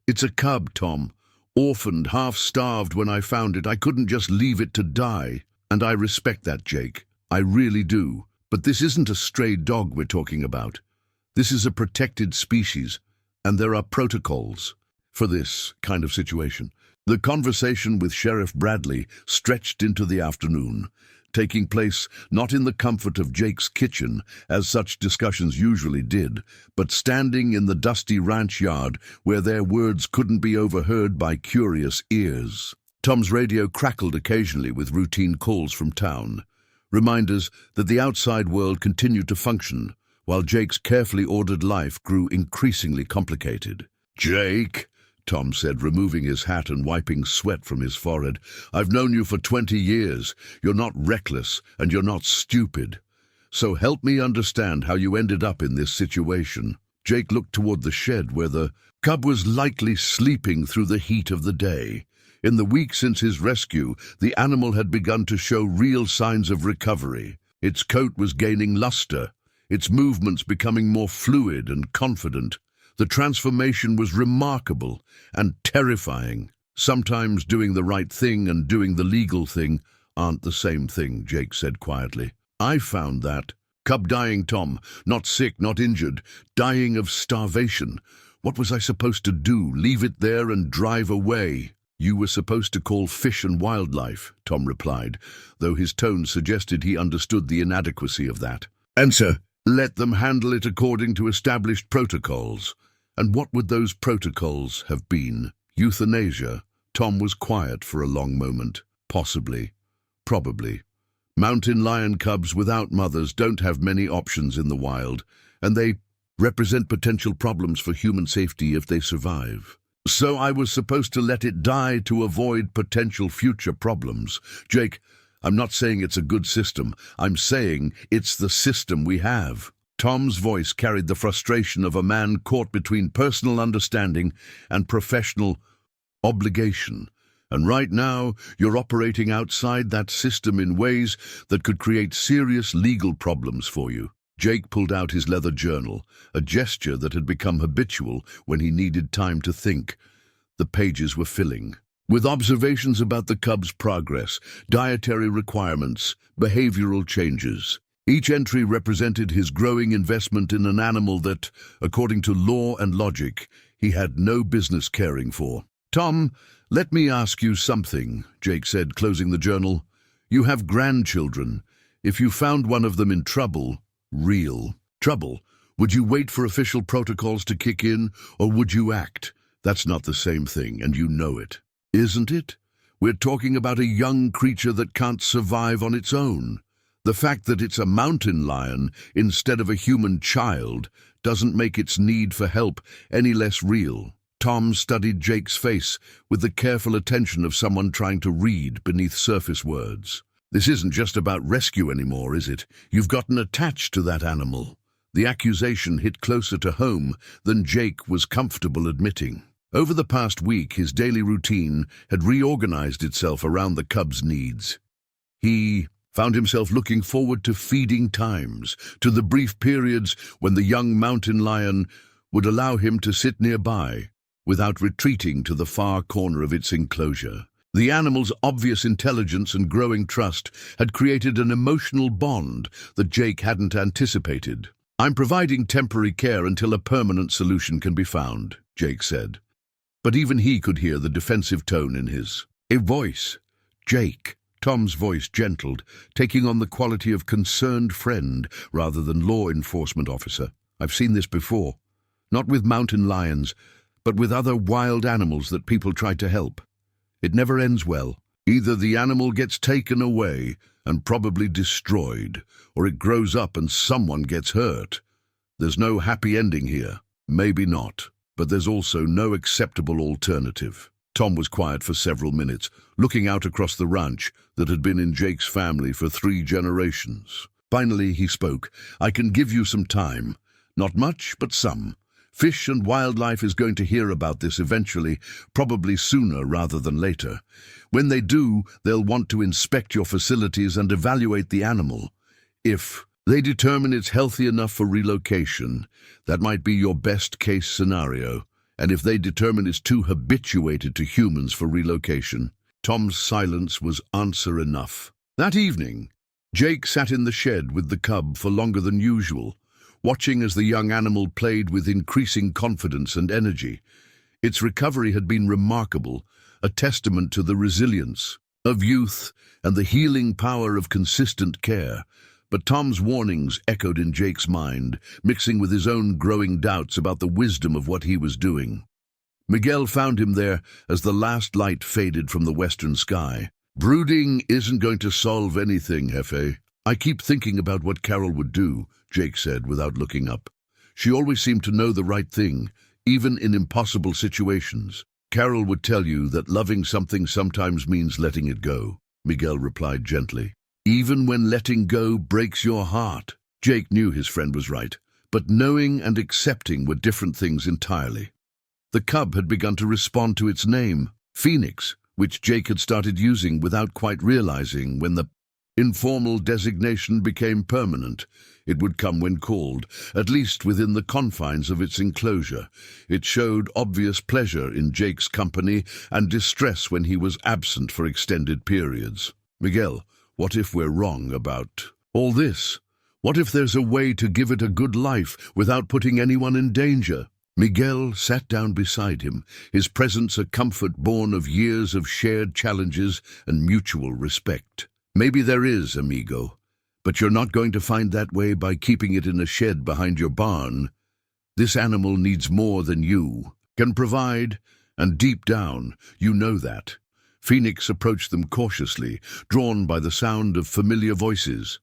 "It's a cub, Tom. Orphaned, half-starved when I found it. I couldn't just leave it to die. And I respect that, Jake. I really do. But this isn't a stray dog we're talking about. This is a protected species, and there are protocols for this kind of situation." The conversation with Sheriff Bradley stretched into the afternoon, taking place not in the comfort of Jake's kitchen, as such discussions usually did, but standing in the dusty ranch yard where their words couldn't be overheard by curious ears. Tom's radio crackled occasionally with routine calls from town, reminders that the outside world continued to function, while Jake's carefully ordered life grew increasingly complicated. "Jake," Tom said, removing his hat and wiping sweat from his forehead, "I've known you for 20 years. You're not reckless, and you're not stupid. So help me understand how you ended up in this situation." Jake looked toward the shed where the cub was likely sleeping through the heat of the day, In the week since his rescue, the animal had begun to show real signs of recovery. Its coat was gaining luster, its movements becoming more fluid and confident. The transformation was remarkable and terrifying. Sometimes doing the right thing and doing the legal thing aren't the same thing, Jake said quietly. I found that. Cub dying, Tom. Not sick, not injured. Dying of starvation. What was I supposed to do? Leave it there and drive away? You were supposed to call Fish and Wildlife, Tom replied, though his tone suggested he understood the inadequacy of that. Answer. Let them handle it according to established protocols. And what would those protocols have been? Euthanasia. Tom was quiet for a long moment. Possibly. Probably. Mountain lion cubs without mothers don't have many options in the wild, and they represent potential problems for human safety if they survive. So I was supposed to let it die to avoid potential future problems. Jake, I'm not saying it's a good system. I'm saying it's the system we have. Tom's voice carried the frustration of a man caught between personal understanding and professional obligation. And right now, you're operating outside that system in ways that could create serious legal problems for you. Jake pulled out his leather journal, a gesture that had become habitual when he needed time to think. The pages were filling with observations about the cub's progress, dietary requirements, behavioral changes. Each entry represented his growing investment in an animal that, according to law and logic, he had no business caring for. Tom, let me ask you something, Jake said, closing the journal. You have grandchildren. If you found one of them in trouble, real trouble, would you wait for official protocols to kick in, or would you act? That's not the same thing, and you know it. Isn't it? We're talking about a young creature that can't survive on its own. The fact that it's a mountain lion instead of a human child doesn't make its need for help any less real. Tom studied Jake's face with the careful attention of someone trying to read beneath surface words. This isn't just about rescue anymore, is it? You've gotten attached to that animal. The accusation hit closer to home than Jake was comfortable admitting. Over the past week, his daily routine had reorganized itself around the cub's needs. He found himself looking forward to feeding times, to the brief periods when the young mountain lion would allow him to sit nearby without retreating to the far corner of its enclosure. The animal's obvious intelligence and growing trust had created an emotional bond that Jake hadn't anticipated. I'm providing temporary care until a permanent solution can be found, Jake said. But even he could hear the defensive tone in his voice. Jake, Tom's voice gentled, taking on the quality of concerned friend rather than law enforcement officer. I've seen this before. Not with mountain lions, but with other wild animals that people try to help. It never ends well. Either the animal gets taken away and probably destroyed, or it grows up and someone gets hurt. There's no happy ending here. Maybe not, but there's also no acceptable alternative. Tom was quiet for several minutes, looking out across the ranch that had been in Jake's family for 3 generations. Finally, he spoke. I can give you some time. Not much, but some. Fish and Wildlife is going to hear about this eventually, probably sooner rather than later. When they do, they'll want to inspect your facilities and evaluate the animal. If they determine it's healthy enough for relocation, that might be your best-case scenario. And if they determine it's too habituated to humans for relocation, Tom's silence was answer enough. That evening, Jake sat in the shed with the cub for longer than usual, watching as the young animal played with increasing confidence and energy. Its recovery had been remarkable, a testament to the resilience of youth and the healing power of consistent care. But Tom's warnings echoed in Jake's mind, mixing with his own growing doubts about the wisdom of what he was doing. Miguel found him there as the last light faded from the western sky. Brooding isn't going to solve anything, Jefe. I keep thinking about what Carol would do, Jake said without looking up. She always seemed to know the right thing, even in impossible situations. Carol would tell you that loving something sometimes means letting it go, Miguel replied gently. Even when letting go breaks your heart. Jake knew his friend was right, but knowing and accepting were different things entirely. The cub had begun to respond to its name, Phoenix, which Jake had started using without quite realizing. When the informal designation became permanent, it would come when called, at least within the confines of its enclosure. It showed obvious pleasure in Jake's company and distress when he was absent for extended periods. Miguel, what if we're wrong about all this? What if there's a way to give it a good life without putting anyone in danger? Miguel sat down beside him, his presence a comfort born of years of shared challenges and mutual respect. Maybe there is, amigo, but you're not going to find that way by keeping it in a shed behind your barn. This animal needs more than you can provide, and deep down, you know that. Phoenix approached them cautiously, drawn by the sound of familiar voices.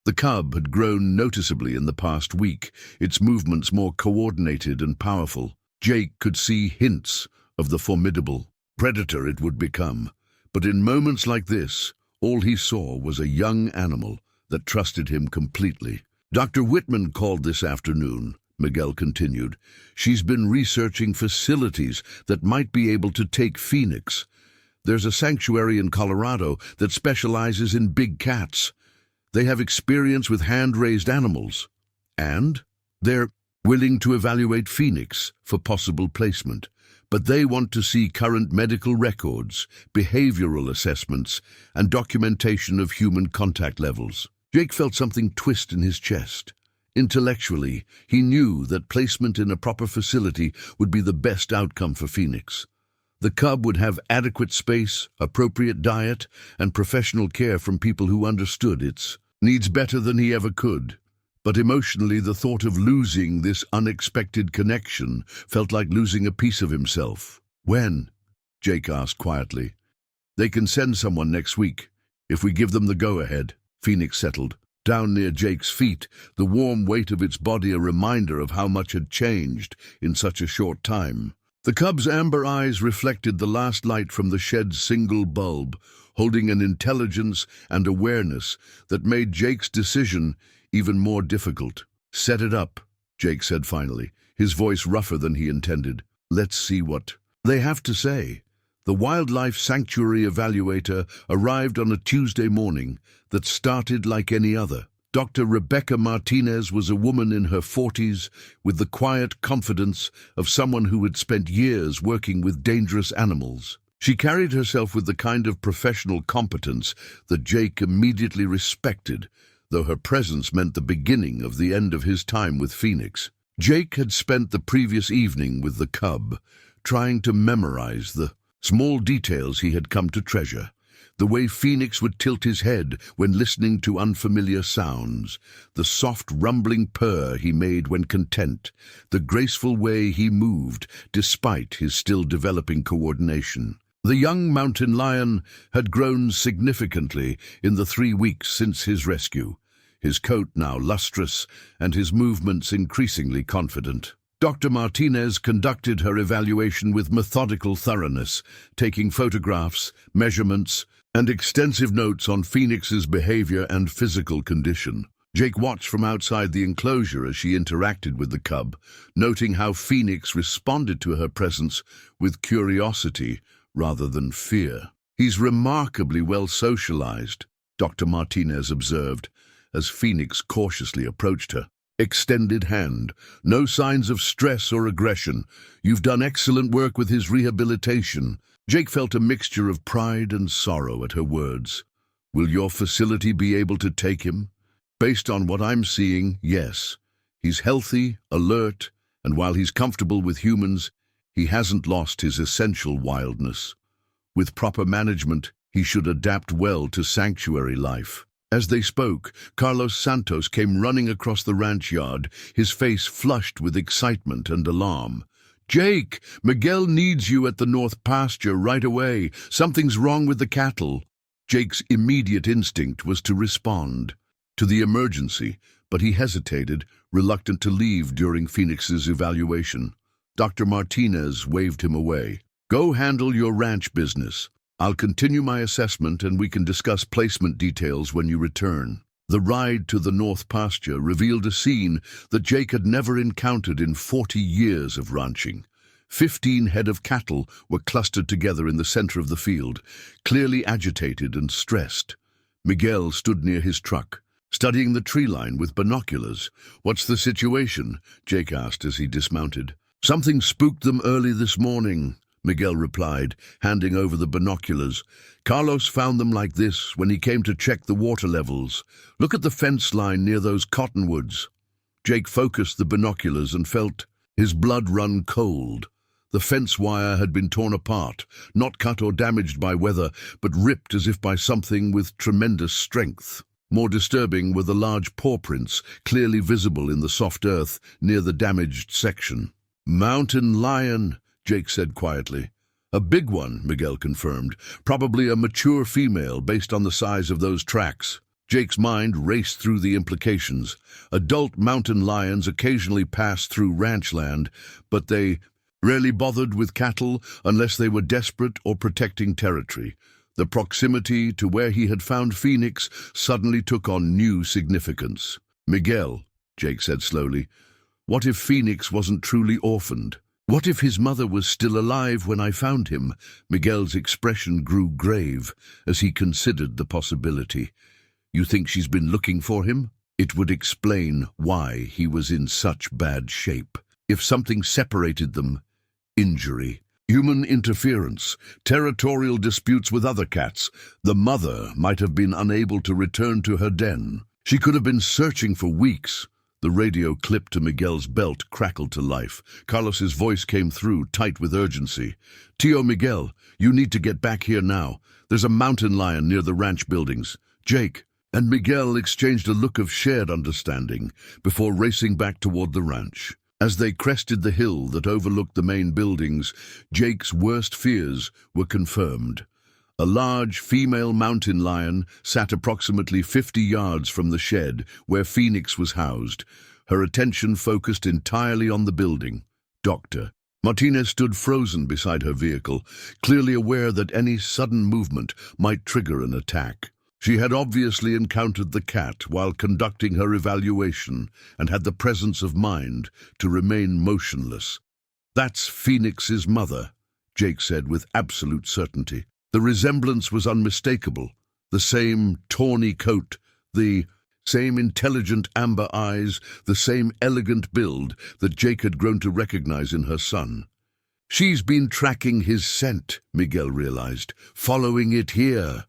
The cub had grown noticeably in the past week, its movements more coordinated and powerful. Jake could see hints of the formidable predator it would become, but in moments like this, all he saw was a young animal that trusted him completely. Dr. Whitman called this afternoon, Miguel continued. She's been researching facilities that might be able to take Phoenix. There's a sanctuary in Colorado that specializes in big cats. They have experience with hand-raised animals, and they're willing to evaluate Phoenix for possible placement. But they want to see current medical records, behavioral assessments, and documentation of human contact levels. Jake felt something twist in his chest. Intellectually, he knew that placement in a proper facility would be the best outcome for Phoenix. The cub would have adequate space, appropriate diet, and professional care from people who understood its needs better than he ever could. But emotionally, the thought of losing this unexpected connection felt like losing a piece of himself. When? Jake asked quietly. They can send someone next week, if we give them the go-ahead. Phoenix settled down near Jake's feet, the warm weight of its body a reminder of how much had changed in such a short time. The cub's amber eyes reflected the last light from the shed's single bulb, holding an intelligence and awareness that made Jake's decision even more difficult. Set it up, Jake said finally, his voice rougher than he intended. Let's see what they have to say. The wildlife sanctuary evaluator arrived on a Tuesday morning that started like any other. Dr. Rebecca Martinez was a woman in her 40s with the quiet confidence of someone who had spent years working with dangerous animals. She carried herself with the kind of professional competence that Jake immediately respected, though her presence meant the beginning of the end of his time with Phoenix. Jake had spent the previous evening with the cub, trying to memorize the small details he had come to treasure. The way Phoenix would tilt his head when listening to unfamiliar sounds, the soft rumbling purr he made when content, the graceful way he moved despite his still developing coordination. The young mountain lion had grown significantly in the 3 weeks since his rescue, his coat now lustrous and his movements increasingly confident. Dr. Martinez conducted her evaluation with methodical thoroughness, taking photographs, measurements, and extensive notes on Phoenix's behavior and physical condition. Jake watched from outside the enclosure as she interacted with the cub, noting how Phoenix responded to her presence with curiosity rather than fear. He's remarkably well socialized, Dr. Martinez observed, as Phoenix cautiously approached her. Extended hand, no signs of stress or aggression. You've done excellent work with his rehabilitation. Jake felt a mixture of pride and sorrow at her words. Will your facility be able to take him? Based on what I'm seeing, yes. He's healthy, alert, and while he's comfortable with humans, he hasn't lost his essential wildness. With proper management, he should adapt well to sanctuary life. As they spoke, Carlos Santos came running across the ranch yard, his face flushed with excitement and alarm. Jake, Miguel needs you at the north pasture right away. Something's wrong with the cattle. Jake's immediate instinct was to respond to the emergency, but he hesitated, reluctant to leave during Phoenix's evaluation. Dr. Martinez waved him away. Go handle your ranch business. I'll continue my assessment and we can discuss placement details when you return. The ride to the north pasture revealed a scene that Jake had never encountered in 40 years of ranching. 15 head of cattle were clustered together in the center of the field, clearly agitated and stressed. Miguel stood near his truck, studying the tree line with binoculars. "What's the situation?" Jake asked as he dismounted. "Something spooked them early this morning," Miguel replied, handing over the binoculars. "Carlos found them like this when he came to check the water levels. Look at the fence line near those cottonwoods." Jake focused the binoculars and felt his blood run cold. The fence wire had been torn apart, not cut or damaged by weather, but ripped as if by something with tremendous strength. More disturbing were the large paw prints, clearly visible in the soft earth near the damaged section. "Mountain lion," Jake said quietly. "A big one," Miguel confirmed. "Probably a mature female based on the size of those tracks." Jake's mind raced through the implications. Adult mountain lions occasionally passed through ranch land, but they rarely bothered with cattle unless they were desperate or protecting territory. The proximity to where he had found Phoenix suddenly took on new significance. "Miguel," Jake said slowly, "what if Phoenix wasn't truly orphaned? What if his mother was still alive when I found him?" Miguel's expression grew grave as he considered the possibility. "You think she's been looking for him?" It would explain why he was in such bad shape. If something separated them, injury, human interference, territorial disputes with other cats, the mother might have been unable to return to her den. She could have been searching for weeks. The radio clipped to Miguel's belt crackled to life. Carlos's voice came through, tight with urgency. "Tio Miguel, you need to get back here now. There's a mountain lion near the ranch buildings. Jake." And Miguel exchanged a look of shared understanding before racing back toward the ranch. As they crested the hill that overlooked the main buildings, Jake's worst fears were confirmed. A large female mountain lion sat approximately 50 yards from the shed where Phoenix was housed, her attention focused entirely on the building. Doctor Martinez stood frozen beside her vehicle, clearly aware that any sudden movement might trigger an attack. She had obviously encountered the cat while conducting her evaluation and had the presence of mind to remain motionless. "That's Phoenix's mother," Jake said with absolute certainty. The resemblance was unmistakable. The same tawny coat, the same intelligent amber eyes, the same elegant build that Jake had grown to recognize in her son. "She's been tracking his scent," Miguel realized, "following it here."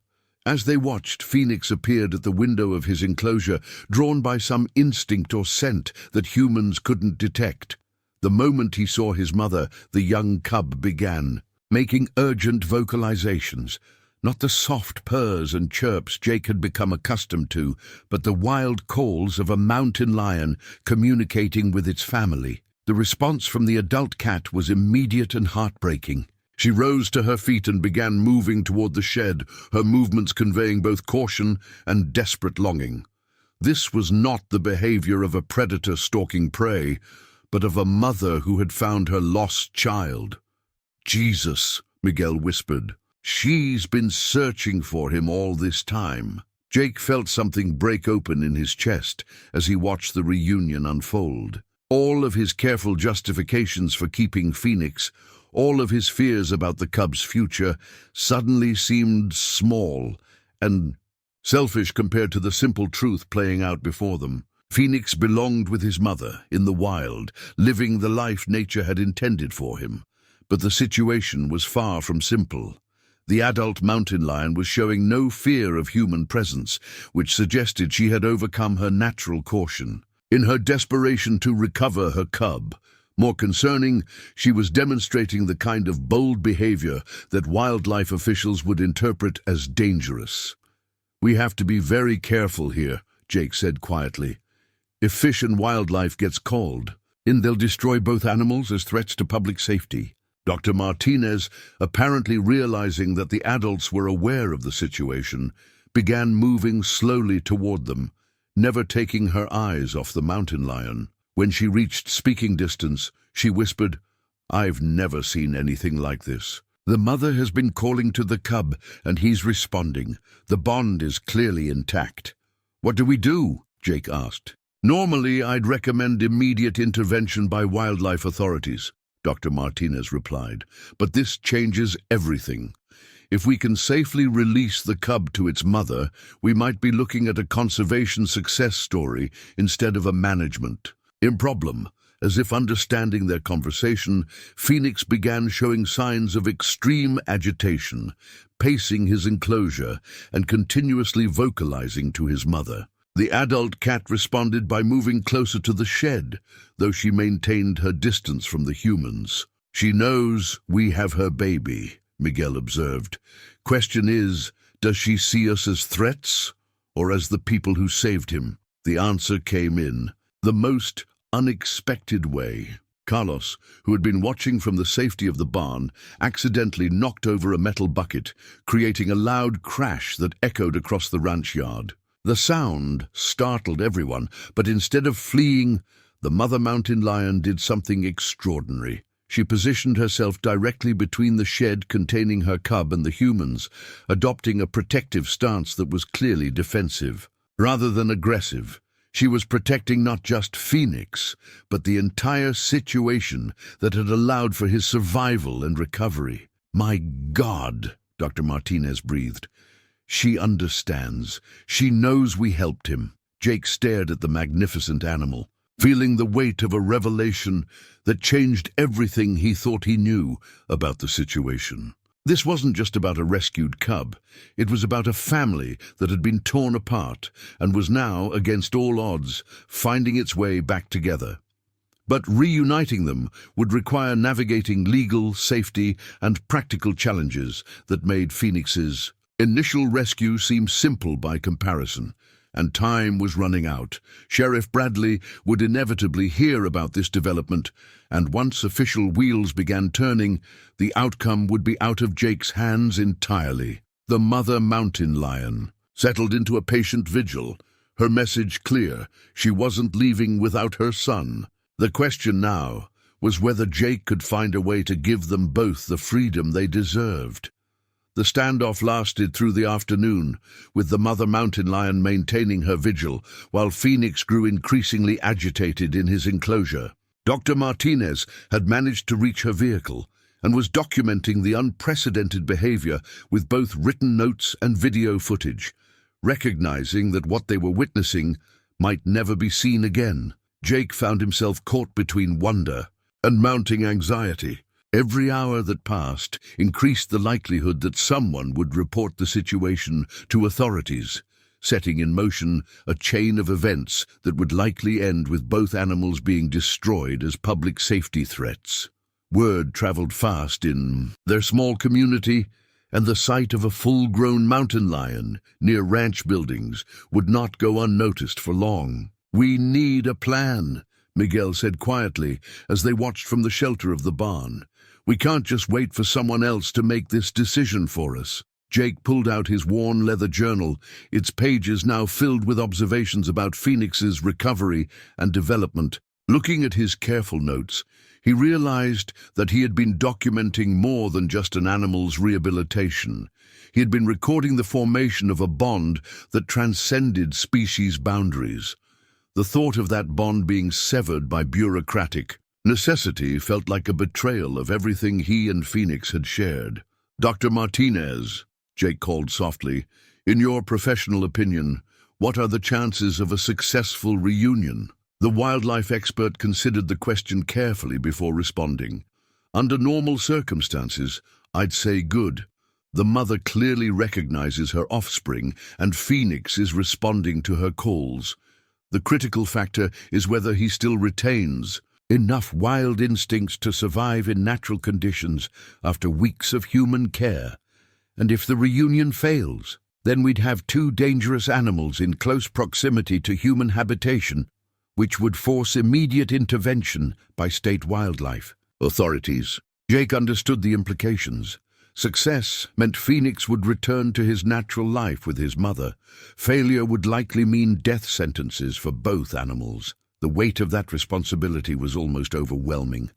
As they watched, Phoenix appeared at the window of his enclosure, drawn by some instinct or scent that humans couldn't detect. The moment he saw his mother, the young cub began, making urgent vocalizations. Not the soft purrs and chirps Jake had become accustomed to, but the wild calls of a mountain lion communicating with its family. The response from the adult cat was immediate and heartbreaking. She rose to her feet and began moving toward the shed, her movements conveying both caution and desperate longing. This was not the behavior of a predator stalking prey, but of a mother who had found her lost child. "Jesus," Miguel whispered. "She's been searching for him all this time." Jake felt something break open in his chest as he watched the reunion unfold. All of his careful justifications for keeping Phoenix, all of his fears about the cub's future, suddenly seemed small and selfish compared to the simple truth playing out before them. Phoenix belonged with his mother, in the wild, living the life nature had intended for him. But the situation was far from simple. The adult mountain lion was showing no fear of human presence, which suggested she had overcome her natural caution. In her desperation to recover her cub, more concerning, she was demonstrating the kind of bold behavior that wildlife officials would interpret as dangerous. "We have to be very careful here," Jake said quietly. "If Fish and Wildlife gets called in, they'll destroy both animals as threats to public safety." Dr. Martinez, apparently realizing that the adults were aware of the situation, began moving slowly toward them, never taking her eyes off the mountain lion. When she reached speaking distance, she whispered, "I've never seen anything like this. The mother has been calling to the cub, and he's responding. The bond is clearly intact." "What do we do?" Jake asked. "Normally, I'd recommend immediate intervention by wildlife authorities," Dr. Martinez replied. "But this changes everything. If we can safely release the cub to its mother, we might be looking at a conservation success story instead of a management problem." As if understanding their conversation, Phoenix began showing signs of extreme agitation, pacing his enclosure and continuously vocalizing to his mother. The adult cat responded by moving closer to the shed, though she maintained her distance from the humans. "She knows we have her baby," Miguel observed. "Question is, does she see us as threats or as the people who saved him?" The answer came in the most unexpected way. Carlos, who had been watching from the safety of the barn, accidentally knocked over a metal bucket, creating a loud crash that echoed across the ranch yard. The sound startled everyone, but instead of fleeing, the mother mountain lion did something extraordinary. She positioned herself directly between the shed containing her cub and the humans, adopting a protective stance that was clearly defensive. Rather than aggressive, she was protecting not just Phoenix, but the entire situation that had allowed for his survival and recovery. "My God," Dr. Martinez breathed. "She understands. She knows we helped him." Jake stared at the magnificent animal, feeling the weight of a revelation that changed everything he thought he knew about the situation. This wasn't just about a rescued cub. It was about a family that had been torn apart and was now, against all odds, finding its way back together. But reuniting them would require navigating legal, safety, and practical challenges that made Phoenix's initial rescue seem simple by comparison. And time was running out. Sheriff Bradley would inevitably hear about this development, and once official wheels began turning, the outcome would be out of Jake's hands entirely. The mother mountain lion settled into a patient vigil, her message clear: she wasn't leaving without her son. The question now was whether Jake could find a way to give them both the freedom they deserved. The standoff lasted through the afternoon, with the mother mountain lion maintaining her vigil, while Phoenix grew increasingly agitated in his enclosure. Dr. Martinez had managed to reach her vehicle and was documenting the unprecedented behavior with both written notes and video footage, recognizing that what they were witnessing might never be seen again. Jake found himself caught between wonder and mounting anxiety. Every hour that passed increased the likelihood that someone would report the situation to authorities, setting in motion a chain of events that would likely end with both animals being destroyed as public safety threats. Word traveled fast in their small community, and the sight of a full-grown mountain lion near ranch buildings would not go unnoticed for long. "We need a plan," Miguel said quietly as they watched from the shelter of the barn. "We can't just wait for someone else to make this decision for us." Jake pulled out his worn leather journal, its pages now filled with observations about Phoenix's recovery and development. Looking at his careful notes, he realized that he had been documenting more than just an animal's rehabilitation. He had been recording the formation of a bond that transcended species boundaries. The thought of that bond being severed by bureaucratic necessity felt like a betrayal of everything he and Phoenix had shared. "Dr. Martinez," Jake called softly, "in your professional opinion, what are the chances of a successful reunion?" The wildlife expert considered the question carefully before responding. "Under normal circumstances, I'd say good. The mother clearly recognizes her offspring, and Phoenix is responding to her calls. The critical factor is whether he still retains enough wild instincts to survive in natural conditions after weeks of human care. And if the reunion fails, then we'd have two dangerous animals in close proximity to human habitation, which would force immediate intervention by state wildlife authorities." Jake understood the implications. Success meant Phoenix would return to his natural life with his mother. Failure would likely mean death sentences for both animals. The weight of that responsibility was almost overwhelming.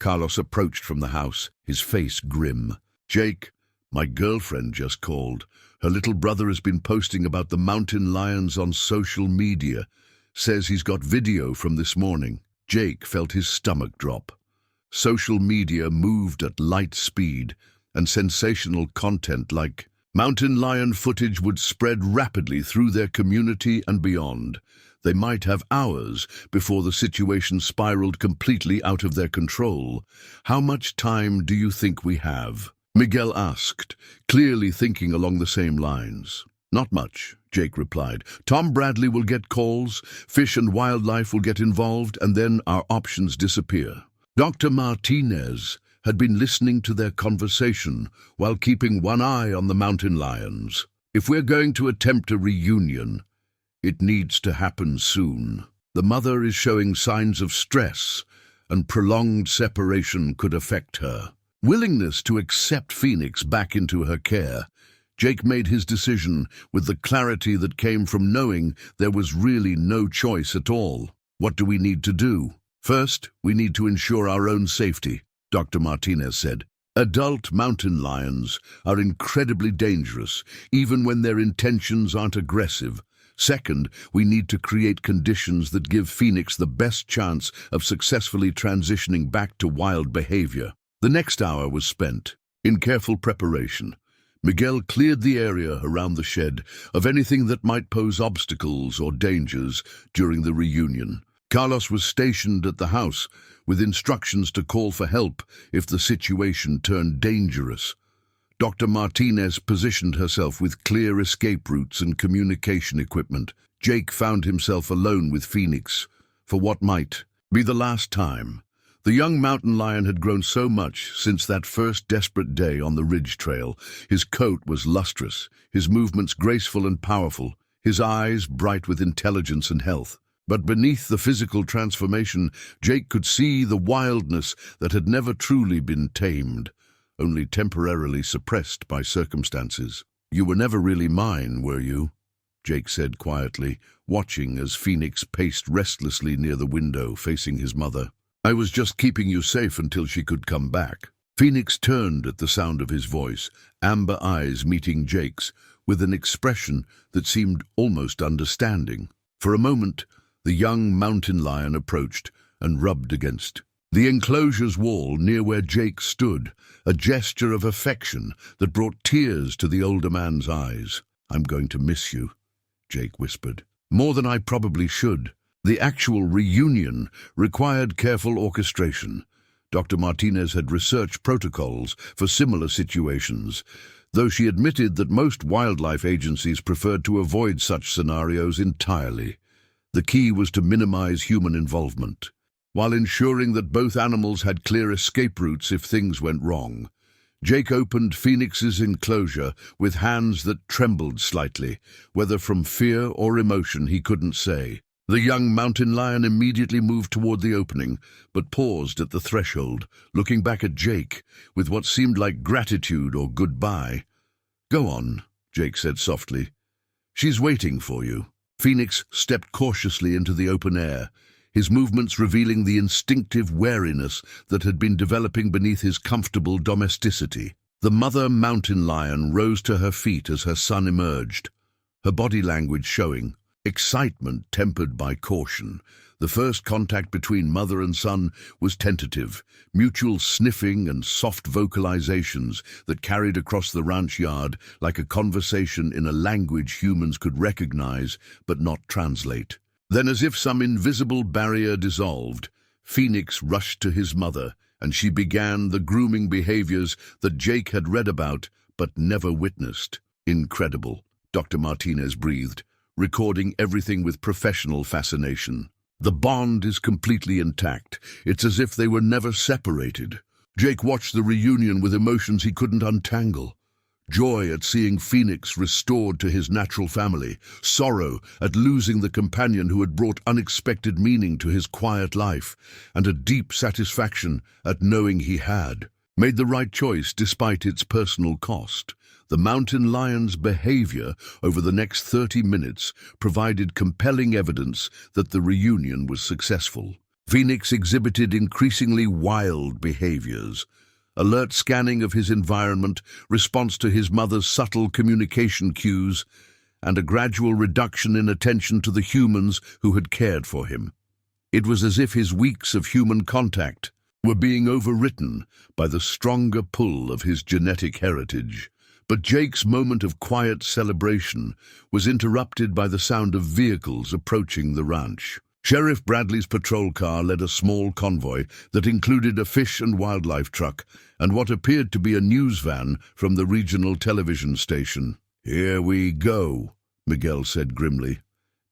Carlos approached from the house, his face grim. "Jake, my girlfriend just called. Her little brother has been posting about the mountain lions on social media. Says he's got video from this morning." Jake felt his stomach drop. Social media moved at light speed, and sensational content like mountain lion footage would spread rapidly through their community and beyond. They might have hours before the situation spiraled completely out of their control. "How much time do you think we have?" Miguel asked, clearly thinking along the same lines. "Not much," Jake replied. "Tom Bradley will get calls, fish and wildlife will get involved, and then our options disappear." Dr. Martinez had been listening to their conversation while keeping one eye on the mountain lions. "If we're going to attempt a reunion, it needs to happen soon. The mother is showing signs of stress, and prolonged separation could affect her." Willingness to accept Phoenix back into her care, Jake made his decision with the clarity that came from knowing there was really no choice at all. "What do we need to do?" "First, we need to ensure our own safety," Dr. Martinez said. "Adult mountain lions are incredibly dangerous, even when their intentions aren't aggressive. Second, we need to create conditions that give Phoenix the best chance of successfully transitioning back to wild behavior." The next hour was spent in careful preparation. Miguel cleared the area around the shed of anything that might pose obstacles or dangers during the reunion. Carlos was stationed at the house with instructions to call for help if the situation turned dangerous. Dr. Martinez positioned herself with clear escape routes and communication equipment. Jake found himself alone with Phoenix for what might be the last time. The young mountain lion had grown so much since that first desperate day on the ridge trail. His coat was lustrous, his movements graceful and powerful, his eyes bright with intelligence and health. But beneath the physical transformation, Jake could see the wildness that had never truly been tamed, only temporarily suppressed by circumstances. "You were never really mine, were you?" Jake said quietly, watching as Phoenix paced restlessly near the window facing his mother. "I was just keeping you safe until she could come back." Phoenix turned at the sound of his voice, amber eyes meeting Jake's, with an expression that seemed almost understanding. For a moment, the young mountain lion approached and rubbed against the enclosure's wall near where Jake stood, a gesture of affection that brought tears to the older man's eyes. "I'm going to miss you," Jake whispered. "More than I probably should." The actual reunion required careful orchestration. Dr. Martinez had researched protocols for similar situations, though she admitted that most wildlife agencies preferred to avoid such scenarios entirely. The key was to minimize human involvement, while ensuring that both animals had clear escape routes if things went wrong. Jake opened Phoenix's enclosure with hands that trembled slightly, whether from fear or emotion he couldn't say. The young mountain lion immediately moved toward the opening, but paused at the threshold, looking back at Jake with what seemed like gratitude or goodbye. "Go on," Jake said softly. "She's waiting for you." Phoenix stepped cautiously into the open air, his movements revealing the instinctive wariness that had been developing beneath his comfortable domesticity. The mother mountain lion rose to her feet as her son emerged, her body language showing excitement tempered by caution. The first contact between mother and son was tentative, mutual sniffing and soft vocalizations that carried across the ranch yard like a conversation in a language humans could recognize but not translate. Then, as if some invisible barrier dissolved, Phoenix rushed to his mother, and she began the grooming behaviors that Jake had read about but never witnessed. "Incredible," Dr. Martinez breathed, recording everything with professional fascination. "The bond is completely intact. It's as if they were never separated." Jake watched the reunion with emotions he couldn't untangle. Joy at seeing Phoenix restored to his natural family, sorrow at losing the companion who had brought unexpected meaning to his quiet life, and a deep satisfaction at knowing he had made the right choice despite its personal cost. The mountain lion's behavior over the next 30 minutes provided compelling evidence that the reunion was successful. Phoenix exhibited increasingly wild behaviors, alert scanning of his environment, response to his mother's subtle communication cues, and a gradual reduction in attention to the humans who had cared for him. It was as if his weeks of human contact were being overwritten by the stronger pull of his genetic heritage. But Jake's moment of quiet celebration was interrupted by the sound of vehicles approaching the ranch. Sheriff Bradley's patrol car led a small convoy that included a fish and wildlife truck and what appeared to be a news van from the regional television station. "Here we go," Miguel said grimly.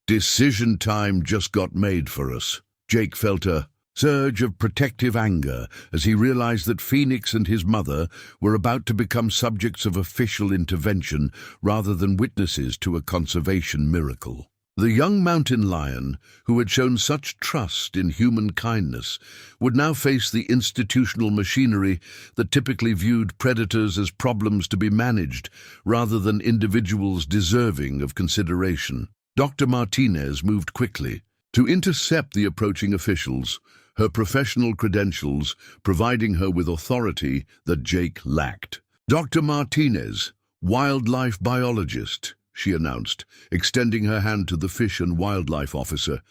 "Decision time just got made for us." Jake felt a surge of protective anger as he realized that Phoenix and his mother were about to become subjects of official intervention rather than witnesses to a conservation miracle. The young mountain lion, who had shown such trust in human kindness, would now face the institutional machinery that typically viewed predators as problems to be managed rather than individuals deserving of consideration. Dr. Martinez moved quickly to intercept the approaching officials, her professional credentials providing her with authority that Jake lacked. "Dr. Martinez, wildlife biologist," she announced, extending her hand to the fish and wildlife officer.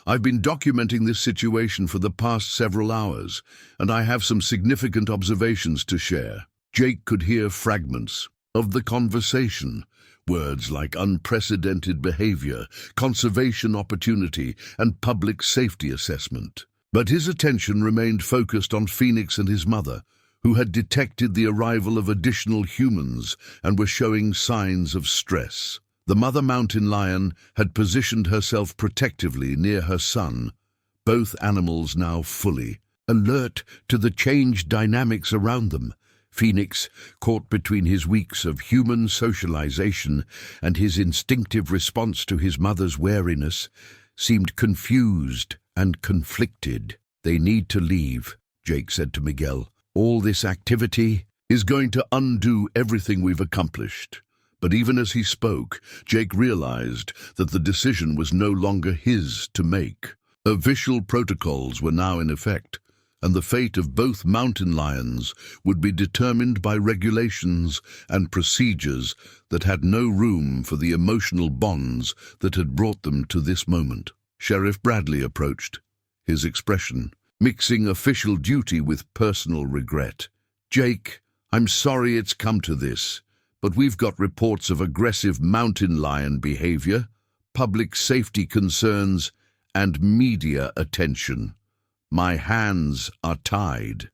"I've been documenting this situation for the past several hours, and I have some significant observations to share." Jake could hear fragments of the conversation, words like unprecedented behavior, conservation opportunity, and public safety assessment. But his attention remained focused on Phoenix and his mother, who had detected the arrival of additional humans and were showing signs of stress. The mother mountain lion had positioned herself protectively near her son, both animals now fully alert to the changed dynamics around them. Phoenix, caught between his weeks of human socialization and his instinctive response to his mother's wariness, seemed confused and conflicted. "They need to leave," Jake said to Miguel. "All this activity is going to undo everything we've accomplished." But even as he spoke, Jake realized that the decision was no longer his to make. Official protocols were now in effect, and the fate of both mountain lions would be determined by regulations and procedures that had no room for the emotional bonds that had brought them to this moment. Sheriff Bradley approached, his expression mixing official duty with personal regret. "Jake, I'm sorry it's come to this, but we've got reports of aggressive mountain lion behavior, public safety concerns, and media attention. My hands are tied."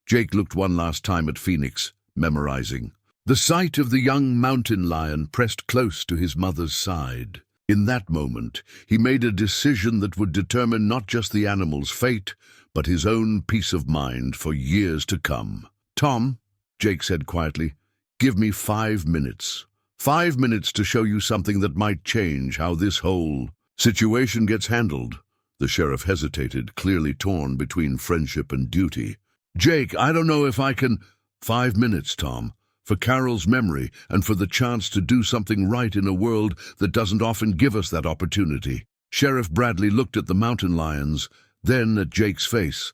Jake looked one last time at Phoenix, memorizing. The sight of the young mountain lion pressed close to his mother's side. In that moment, he made a decision that would determine not just the animal's fate, but his own peace of mind for years to come. "Tom," Jake said quietly, "give me 5 minutes. 5 minutes to show you something that might change how this whole situation gets handled." The sheriff hesitated, clearly torn between friendship and duty. "Jake, I don't know if I can—" "5 minutes, Tom, for Carol's memory and for the chance to do something right in a world that doesn't often give us that opportunity." Sheriff Bradley looked at the mountain lions, then at Jake's face,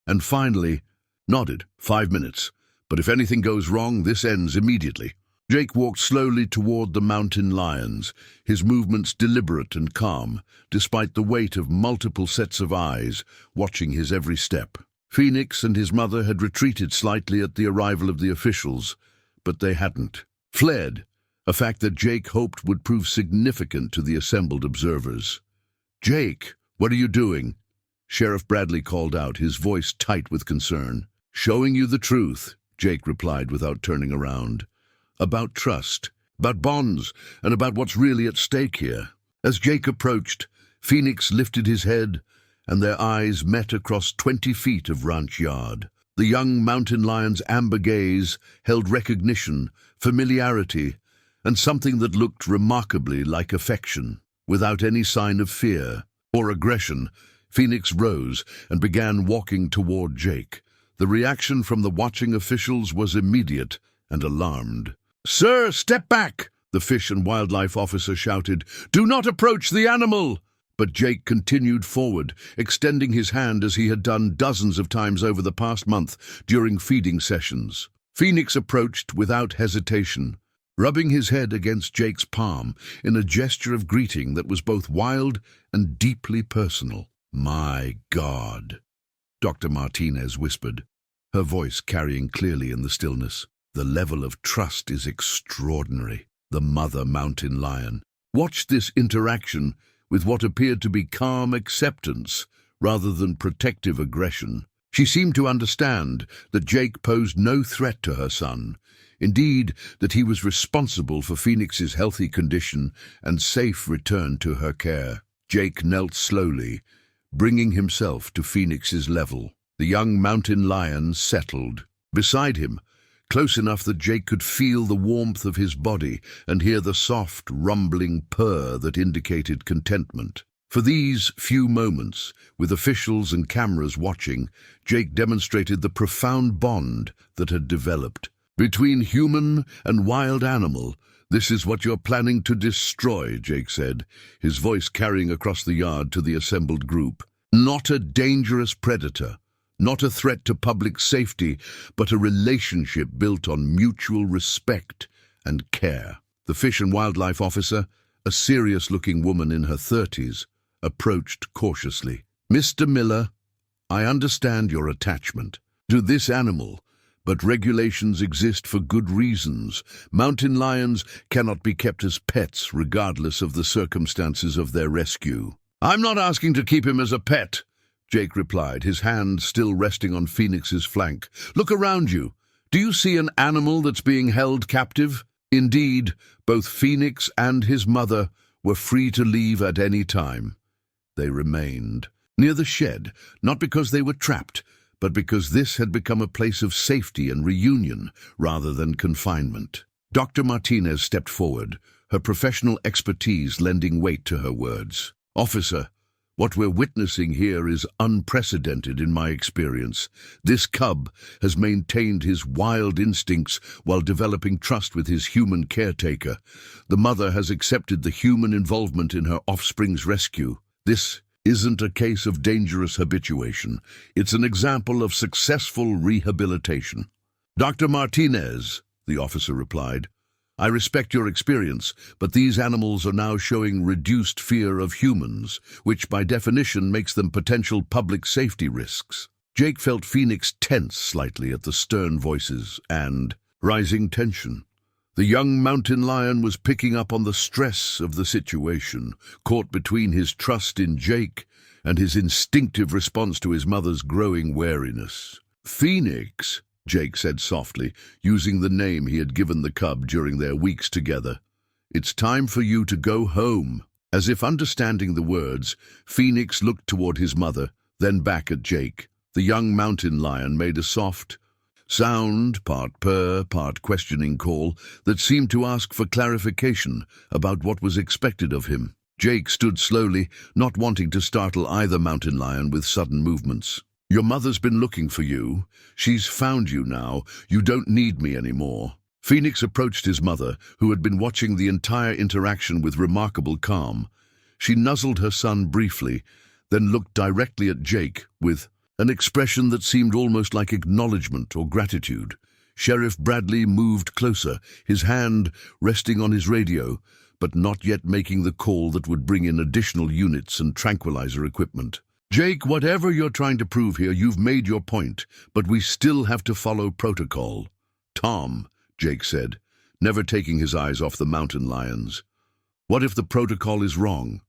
and finally nodded. 5 minutes. But if anything goes wrong, this ends immediately." Jake walked slowly toward the mountain lions, his movements deliberate and calm, despite the weight of multiple sets of eyes watching his every step. Phoenix and his mother had retreated slightly at the arrival of the officials, but they hadn't fled, a fact that Jake hoped would prove significant to the assembled observers. "Jake, what are you doing?" Sheriff Bradley called out, his voice tight with concern. "Showing you the truth," Jake replied without turning around. "About trust, about bonds, and about what's really at stake here." As Jake approached, Phoenix lifted his head, and their eyes met across 20 feet of ranch yard. The young mountain lion's amber gaze held recognition, familiarity, and something that looked remarkably like affection. Without any sign of fear or aggression, Phoenix rose and began walking toward Jake. The reaction from the watching officials was immediate and alarmed. "Sir, step back!" the fish and wildlife officer shouted. "Do not approach the animal!" But Jake continued forward, extending his hand as he had done dozens of times over the past month during feeding sessions. Phoenix approached without hesitation, rubbing his head against Jake's palm in a gesture of greeting that was both wild and deeply personal. "My God," Dr. Martinez whispered, her voice carrying clearly in the stillness. The level of trust is extraordinary. The mother mountain lion watched this interaction with what appeared to be calm acceptance rather than protective aggression. She seemed to understand that Jake posed no threat to her son, indeed that he was responsible for Phoenix's healthy condition and safe return to her care. Jake knelt slowly, bringing himself to Phoenix's level. The young mountain lion settled beside him, close enough that Jake could feel the warmth of his body and hear the soft, rumbling purr that indicated contentment. For these few moments, with officials and cameras watching, Jake demonstrated the profound bond that had developed. Between human and wild animal, "This is what you're planning to destroy," Jake said, his voice carrying across the yard to the assembled group. "Not a dangerous predator. Not a threat to public safety, but a relationship built on mutual respect and care." The Fish and Wildlife Officer, a serious-looking woman in her 30s, approached cautiously. "Mr. Miller, I understand your attachment to this animal, but regulations exist for good reasons. Mountain lions cannot be kept as pets regardless of the circumstances of their rescue." "I'm not asking to keep him as a pet," Jake replied, his hand still resting on Phoenix's flank. "Look around you. Do you see an animal that's being held captive?" Indeed, both Phoenix and his mother were free to leave at any time. They remained near the shed, not because they were trapped, but because this had become a place of safety and reunion rather than confinement. Dr. Martinez stepped forward, her professional expertise lending weight to her words. "Officer, what we're witnessing here is unprecedented in my experience. This cub has maintained his wild instincts while developing trust with his human caretaker. The mother has accepted the human involvement in her offspring's rescue. This isn't a case of dangerous habituation. It's an example of successful rehabilitation." "Dr. Martinez," the officer replied, "I respect your experience, but these animals are now showing reduced fear of humans, which by definition makes them potential public safety risks." Jake felt Phoenix tense slightly at the stern voices and rising tension. The young mountain lion was picking up on the stress of the situation, caught between his trust in Jake and his instinctive response to his mother's growing wariness. "Phoenix," Jake said softly, using the name he had given the cub during their weeks together, "it's time for you to go home." As if understanding the words, Phoenix looked toward his mother, then back at Jake. The young mountain lion made a soft sound, part purr, part questioning call that seemed to ask for clarification about what was expected of him. Jake stood slowly, not wanting to startle either mountain lion with sudden movements. "Your mother's been looking for you. She's found you now. You don't need me anymore." Phoenix approached his mother, who had been watching the entire interaction with remarkable calm. She nuzzled her son briefly, then looked directly at Jake with an expression that seemed almost like acknowledgement or gratitude. Sheriff Bradley moved closer, his hand resting on his radio, but not yet making the call that would bring in additional units and tranquilizer equipment. "Jake, whatever you're trying to prove here, you've made your point, but we still have to follow protocol." "Tom," Jake said, never taking his eyes off the mountain lions, "what if the protocol is wrong?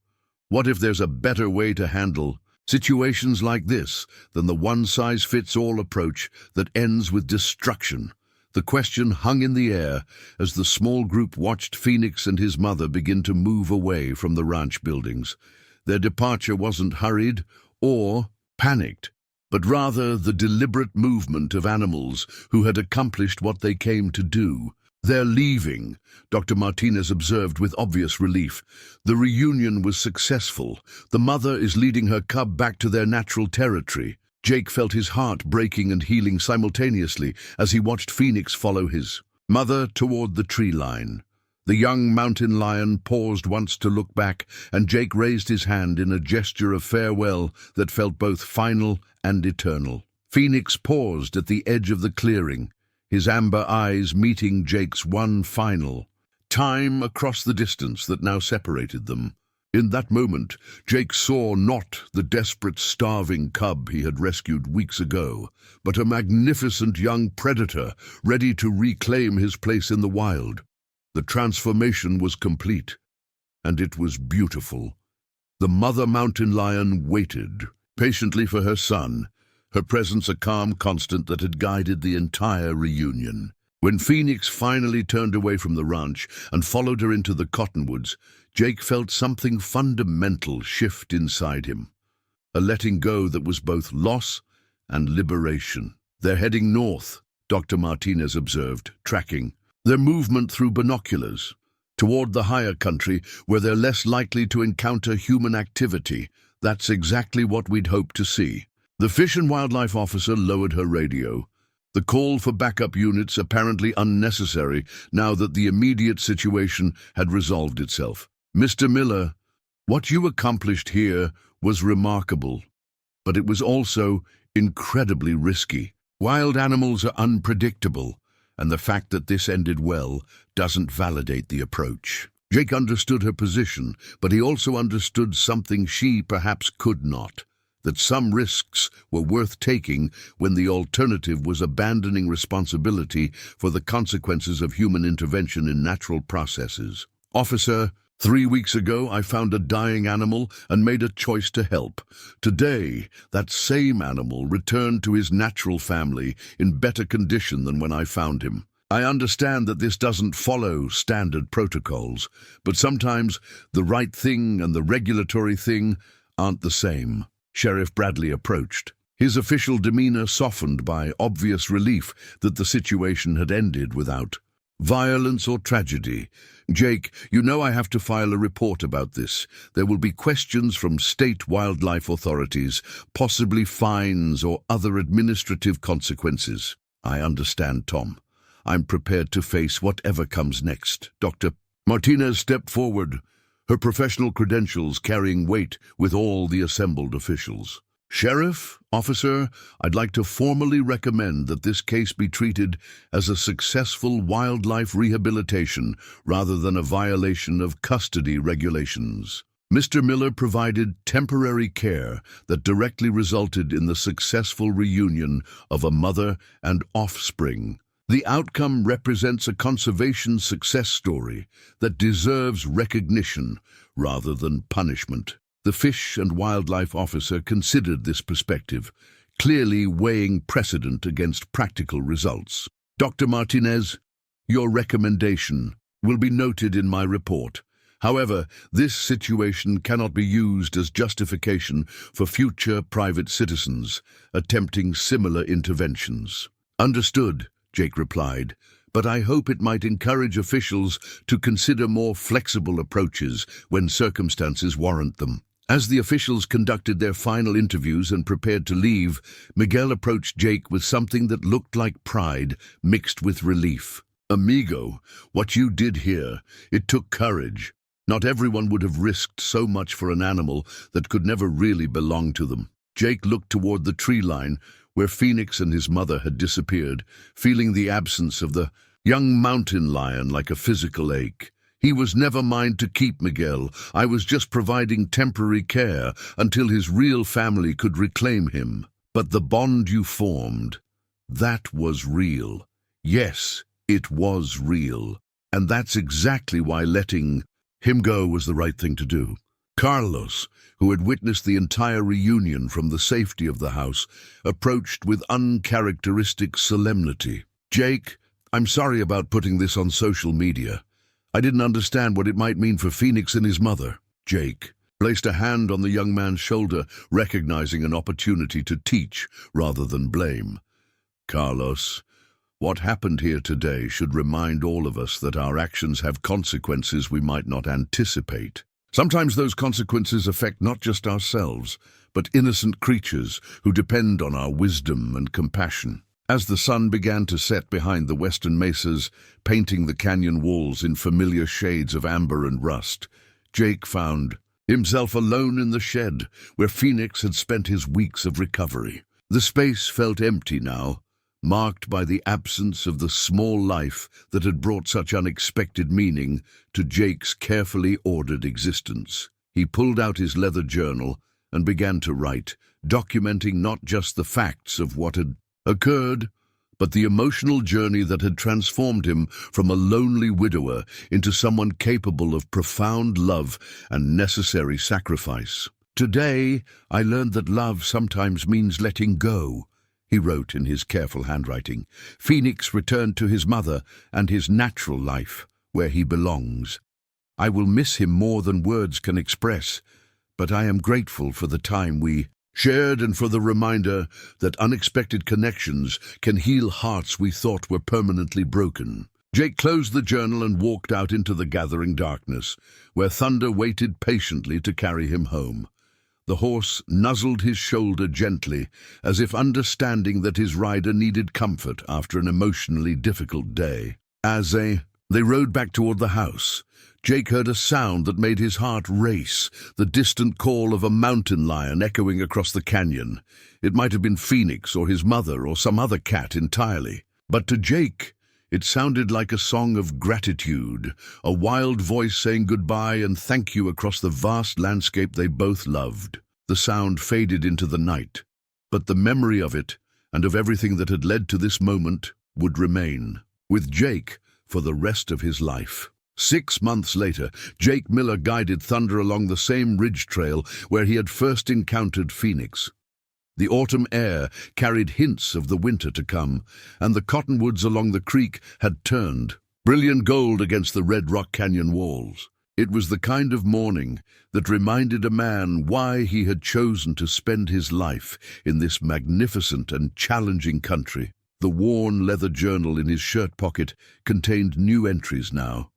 What if there's a better way to handle situations like this than the one-size-fits-all approach that ends with destruction?" The question hung in the air as the small group watched Phoenix and his mother begin to move away from the ranch buildings. Their departure wasn't hurried or panicked, but rather the deliberate movement of animals who had accomplished what they came to do. "They're leaving," Dr. Martinez observed with obvious relief. "The reunion was successful. The mother is leading her cub back to their natural territory." Jake felt his heart breaking and healing simultaneously as he watched Phoenix follow his mother toward the tree line. The young mountain lion paused once to look back, and Jake raised his hand in a gesture of farewell that felt both final and eternal. Phoenix paused at the edge of the clearing, his amber eyes meeting Jake's one final time across the distance that now separated them. In that moment, Jake saw not the desperate, starving cub he had rescued weeks ago, but a magnificent young predator ready to reclaim his place in the wild. The transformation was complete, and it was beautiful. The mother mountain lion waited patiently for her son, her presence a calm constant that had guided the entire reunion. When Phoenix finally turned away from the ranch and followed her into the cottonwoods, Jake felt something fundamental shift inside him, a letting go that was both loss and liberation. "They're heading north," Dr. Martinez observed, tracking their movement through binoculars, toward the higher country where they're less likely to encounter human activity. "That's exactly what we'd hoped to see." The Fish and Wildlife officer lowered her radio, the call for backup units apparently unnecessary now that the immediate situation had resolved itself. "Mr. Miller, what you accomplished here was remarkable, but it was also incredibly risky. Wild animals are unpredictable, and the fact that this ended well doesn't validate the approach." Jake understood her position, but he also understood something she perhaps could not, that some risks were worth taking when the alternative was abandoning responsibility for the consequences of human intervention in natural processes. "Officer, 3 weeks ago I found a dying animal and made a choice to help. Today, that same animal returned to his natural family in better condition than when I found him. I understand that this doesn't follow standard protocols, but sometimes the right thing and the regulatory thing aren't the same." Sheriff Bradley approached, his official demeanor softened by obvious relief that the situation had ended without violence or tragedy. "Jake, you know I have to file a report about this. There will be questions from state wildlife authorities, possibly fines or other administrative consequences." "I understand, Tom. I'm prepared to face whatever comes next." Dr. Martinez stepped forward, her professional credentials carrying weight with all the assembled officials. "Sheriff, officer, I'd like to formally recommend that this case be treated as a successful wildlife rehabilitation rather than a violation of custody regulations. Mr. Miller provided temporary care that directly resulted in the successful reunion of a mother and offspring. The outcome represents a conservation success story that deserves recognition rather than punishment." The Fish and Wildlife officer considered this perspective, clearly weighing precedent against practical results. "Dr. Martinez, your recommendation will be noted in my report. However, this situation cannot be used as justification for future private citizens attempting similar interventions." "Understood," Jake replied, "but I hope it might encourage officials to consider more flexible approaches when circumstances warrant them." As the officials conducted their final interviews and prepared to leave, Miguel approached Jake with something that looked like pride mixed with relief. "Amigo, what you did here, it took courage. Not everyone would have risked so much for an animal that could never really belong to them." Jake looked toward the tree line where Phoenix and his mother had disappeared, feeling the absence of the young mountain lion like a physical ache. "He was never mine to keep, Miguel. I was just providing temporary care until his real family could reclaim him. But the bond you formed, that was real. Yes, it was real. And that's exactly why letting him go was the right thing to do." Carlos, who had witnessed the entire reunion from the safety of the house, approached with uncharacteristic solemnity. "Jake, I'm sorry about putting this on social media. I didn't understand what it might mean for Phoenix and his mother." Jake placed a hand on the young man's shoulder, recognizing an opportunity to teach rather than blame. "Carlos, what happened here today should remind all of us that our actions have consequences we might not anticipate. Sometimes those consequences affect not just ourselves, but innocent creatures who depend on our wisdom and compassion." As the sun began to set behind the western mesas, painting the canyon walls in familiar shades of amber and rust, Jake found himself alone in the shed where Phoenix had spent his weeks of recovery. The space felt empty now, marked by the absence of the small life that had brought such unexpected meaning to Jake's carefully ordered existence. He pulled out his leather journal and began to write, documenting not just the facts of what had occurred, but the emotional journey that had transformed him from a lonely widower into someone capable of profound love and necessary sacrifice. "Today, I learned that love sometimes means letting go," he wrote in his careful handwriting. "Phoenix returned to his mother and his natural life, where he belongs. I will miss him more than words can express, but I am grateful for the time we shared and for the reminder that unexpected connections can heal hearts we thought were permanently broken." Jake closed the journal and walked out into the gathering darkness, where thunder waited patiently to carry him home. The horse nuzzled his shoulder gently, as if understanding that his rider needed comfort after an emotionally difficult day. As they rode back toward the house, Jake heard a sound that made his heart race, the distant call of a mountain lion echoing across the canyon. It might have been Phoenix or his mother or some other cat entirely. But to Jake, it sounded like a song of gratitude, a wild voice saying goodbye and thank you across the vast landscape they both loved. The sound faded into the night, but the memory of it and of everything that had led to this moment would remain with Jake for the rest of his life. 6 months later, Jake Miller guided Thunder along the same ridge trail where he had first encountered Phoenix. The autumn air carried hints of the winter to come, and the cottonwoods along the creek had turned brilliant gold against the red rock canyon walls. It was the kind of morning that reminded a man why he had chosen to spend his life in this magnificent and challenging country. The worn leather journal in his shirt pocket contained new entries now.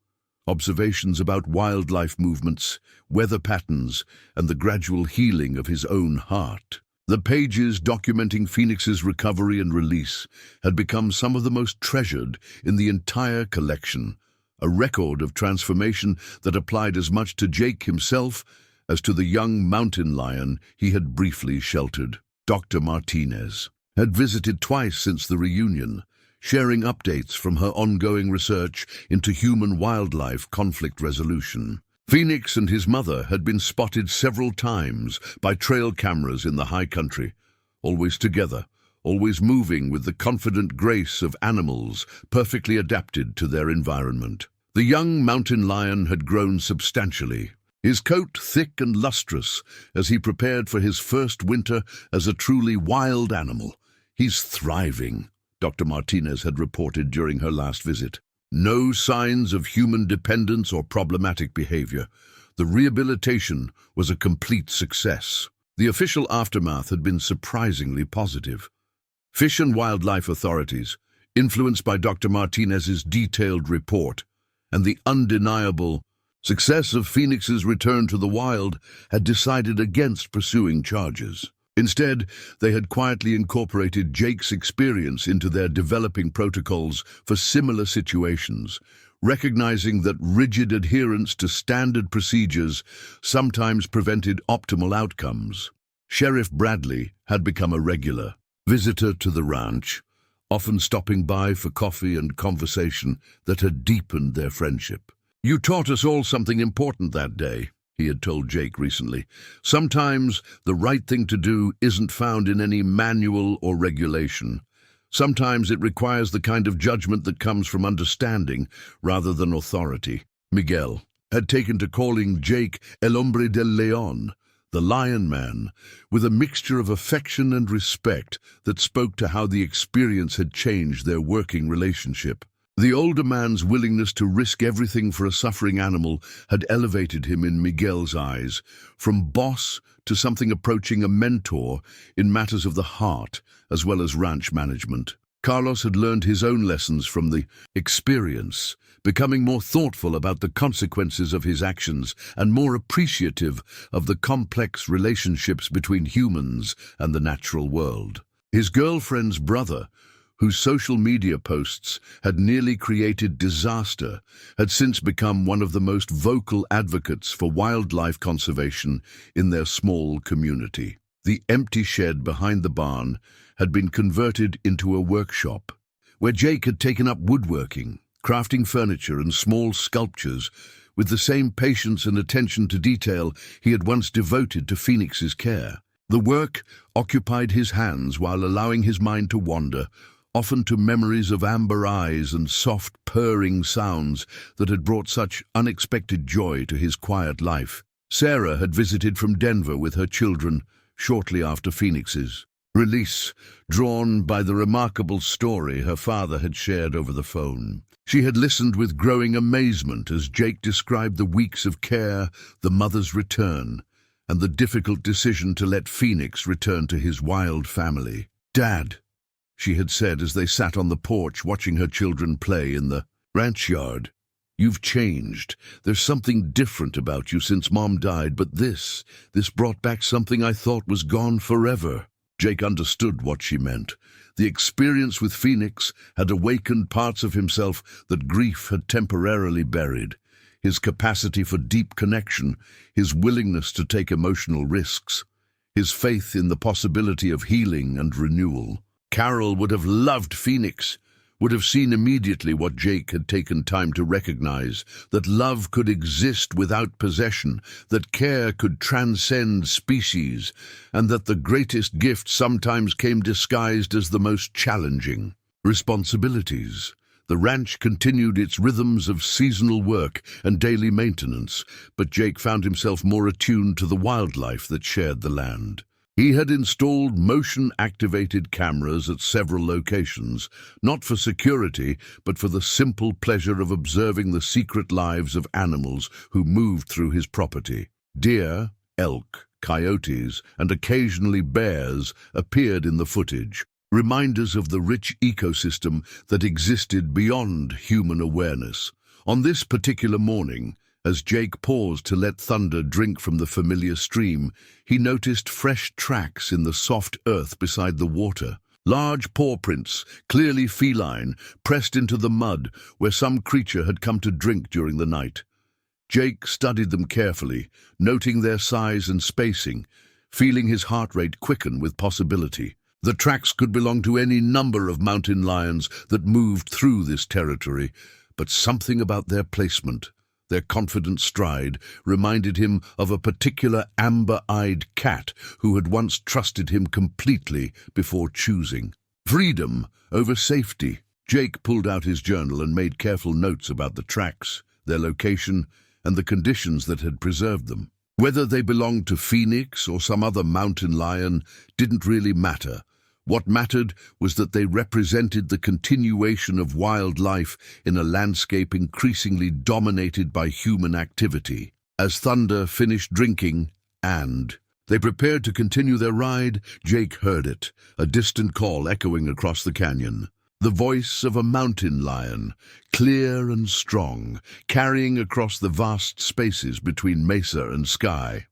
Observations about wildlife movements, weather patterns, and the gradual healing of his own heart. The pages documenting Phoenix's recovery and release had become some of the most treasured in the entire collection, a record of transformation that applied as much to Jake himself as to the young mountain lion he had briefly sheltered. Dr. Martinez had visited twice since the reunion, sharing updates from her ongoing research into human-wildlife conflict resolution. Phoenix and his mother had been spotted several times by trail cameras in the high country, always together, always moving with the confident grace of animals perfectly adapted to their environment. The young mountain lion had grown substantially, his coat thick and lustrous as he prepared for his first winter as a truly wild animal. "He's thriving," Dr. Martinez had reported during her last visit. "No signs of human dependence or problematic behavior. The rehabilitation was a complete success." The official aftermath had been surprisingly positive. Fish and Wildlife authorities, influenced by Dr. Martinez's detailed report and the undeniable success of Phoenix's return to the wild, had decided against pursuing charges. Instead, they had quietly incorporated Jake's experience into their developing protocols for similar situations, recognizing that rigid adherence to standard procedures sometimes prevented optimal outcomes. Sheriff Bradley had become a regular visitor to the ranch, often stopping by for coffee and conversation that had deepened their friendship. "You taught us all something important that day," he had told Jake recently. "Sometimes the right thing to do isn't found in any manual or regulation. Sometimes it requires the kind of judgment that comes from understanding rather than authority." Miguel had taken to calling Jake El Hombre del León, the Lion Man, with a mixture of affection and respect that spoke to how the experience had changed their working relationship. The older man's willingness to risk everything for a suffering animal had elevated him in Miguel's eyes, from boss to something approaching a mentor in matters of the heart as well as ranch management. Carlos had learned his own lessons from the experience, becoming more thoughtful about the consequences of his actions and more appreciative of the complex relationships between humans and the natural world. His girlfriend's brother, whose social media posts had nearly created disaster, had since become one of the most vocal advocates for wildlife conservation in their small community. The empty shed behind the barn had been converted into a workshop, where Jake had taken up woodworking, crafting furniture and small sculptures with the same patience and attention to detail he had once devoted to Phoenix's care. The work occupied his hands while allowing his mind to wander, often to memories of amber eyes and soft, purring sounds that had brought such unexpected joy to his quiet life. Sarah had visited from Denver with her children shortly after Phoenix's release, drawn by the remarkable story her father had shared over the phone. She had listened with growing amazement as Jake described the weeks of care, the mother's return, and the difficult decision to let Phoenix return to his wild family. "Dad," she had said as they sat on the porch watching her children play in the ranch yard, "you've changed. There's something different about you since Mom died, but this brought back something I thought was gone forever." Jake understood what she meant. The experience with Phoenix had awakened parts of himself that grief had temporarily buried. His capacity for deep connection, his willingness to take emotional risks, his faith in the possibility of healing and renewal. Carol would have loved Phoenix, would have seen immediately what Jake had taken time to recognize, that love could exist without possession, that care could transcend species, and that the greatest gift sometimes came disguised as the most challenging. Responsibilities. The ranch continued its rhythms of seasonal work and daily maintenance, but Jake found himself more attuned to the wildlife that shared the land. He had installed motion-activated cameras at several locations, not for security, but for the simple pleasure of observing the secret lives of animals who moved through his property. Deer, elk, coyotes, and occasionally bears appeared in the footage, reminders of the rich ecosystem that existed beyond human awareness. On this particular morning, as Jake paused to let Thunder drink from the familiar stream, he noticed fresh tracks in the soft earth beside the water. Large paw prints, clearly feline, pressed into the mud where some creature had come to drink during the night. Jake studied them carefully, noting their size and spacing, feeling his heart rate quicken with possibility. The tracks could belong to any number of mountain lions that moved through this territory, but something about their placement, their confident stride, reminded him of a particular amber-eyed cat who had once trusted him completely before choosing freedom over safety. Jake pulled out his journal and made careful notes about the tracks, their location, and the conditions that had preserved them. Whether they belonged to Phoenix or some other mountain lion didn't really matter. What mattered was that they represented the continuation of wildlife in a landscape increasingly dominated by human activity. As Thunder finished drinking, and they prepared to continue their ride, Jake heard it, a distant call echoing across the canyon. The voice of a mountain lion, clear and strong, carrying across the vast spaces between mesa and sky.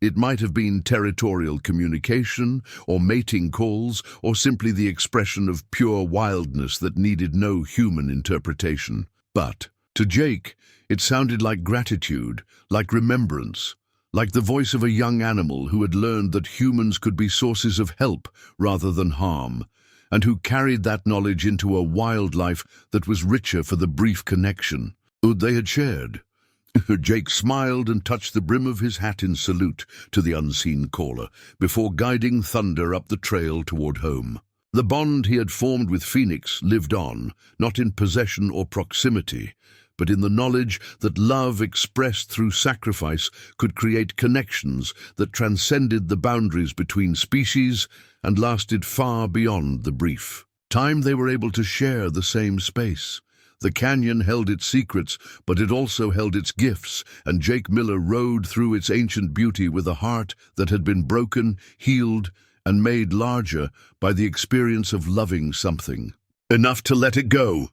It might have been territorial communication, or mating calls, or simply the expression of pure wildness that needed no human interpretation. But, to Jake, it sounded like gratitude, like remembrance, like the voice of a young animal who had learned that humans could be sources of help rather than harm, and who carried that knowledge into a wildlife that was richer for the brief connection they had shared. Jake smiled and touched the brim of his hat in salute to the unseen caller, before guiding Thunder up the trail toward home. The bond he had formed with Phoenix lived on, not in possession or proximity, but in the knowledge that love expressed through sacrifice could create connections that transcended the boundaries between species and lasted far beyond the brief time they were able to share the same space. The canyon held its secrets, but it also held its gifts, and Jake Miller rode through its ancient beauty with a heart that had been broken, healed, and made larger by the experience of loving something. Enough to let it go.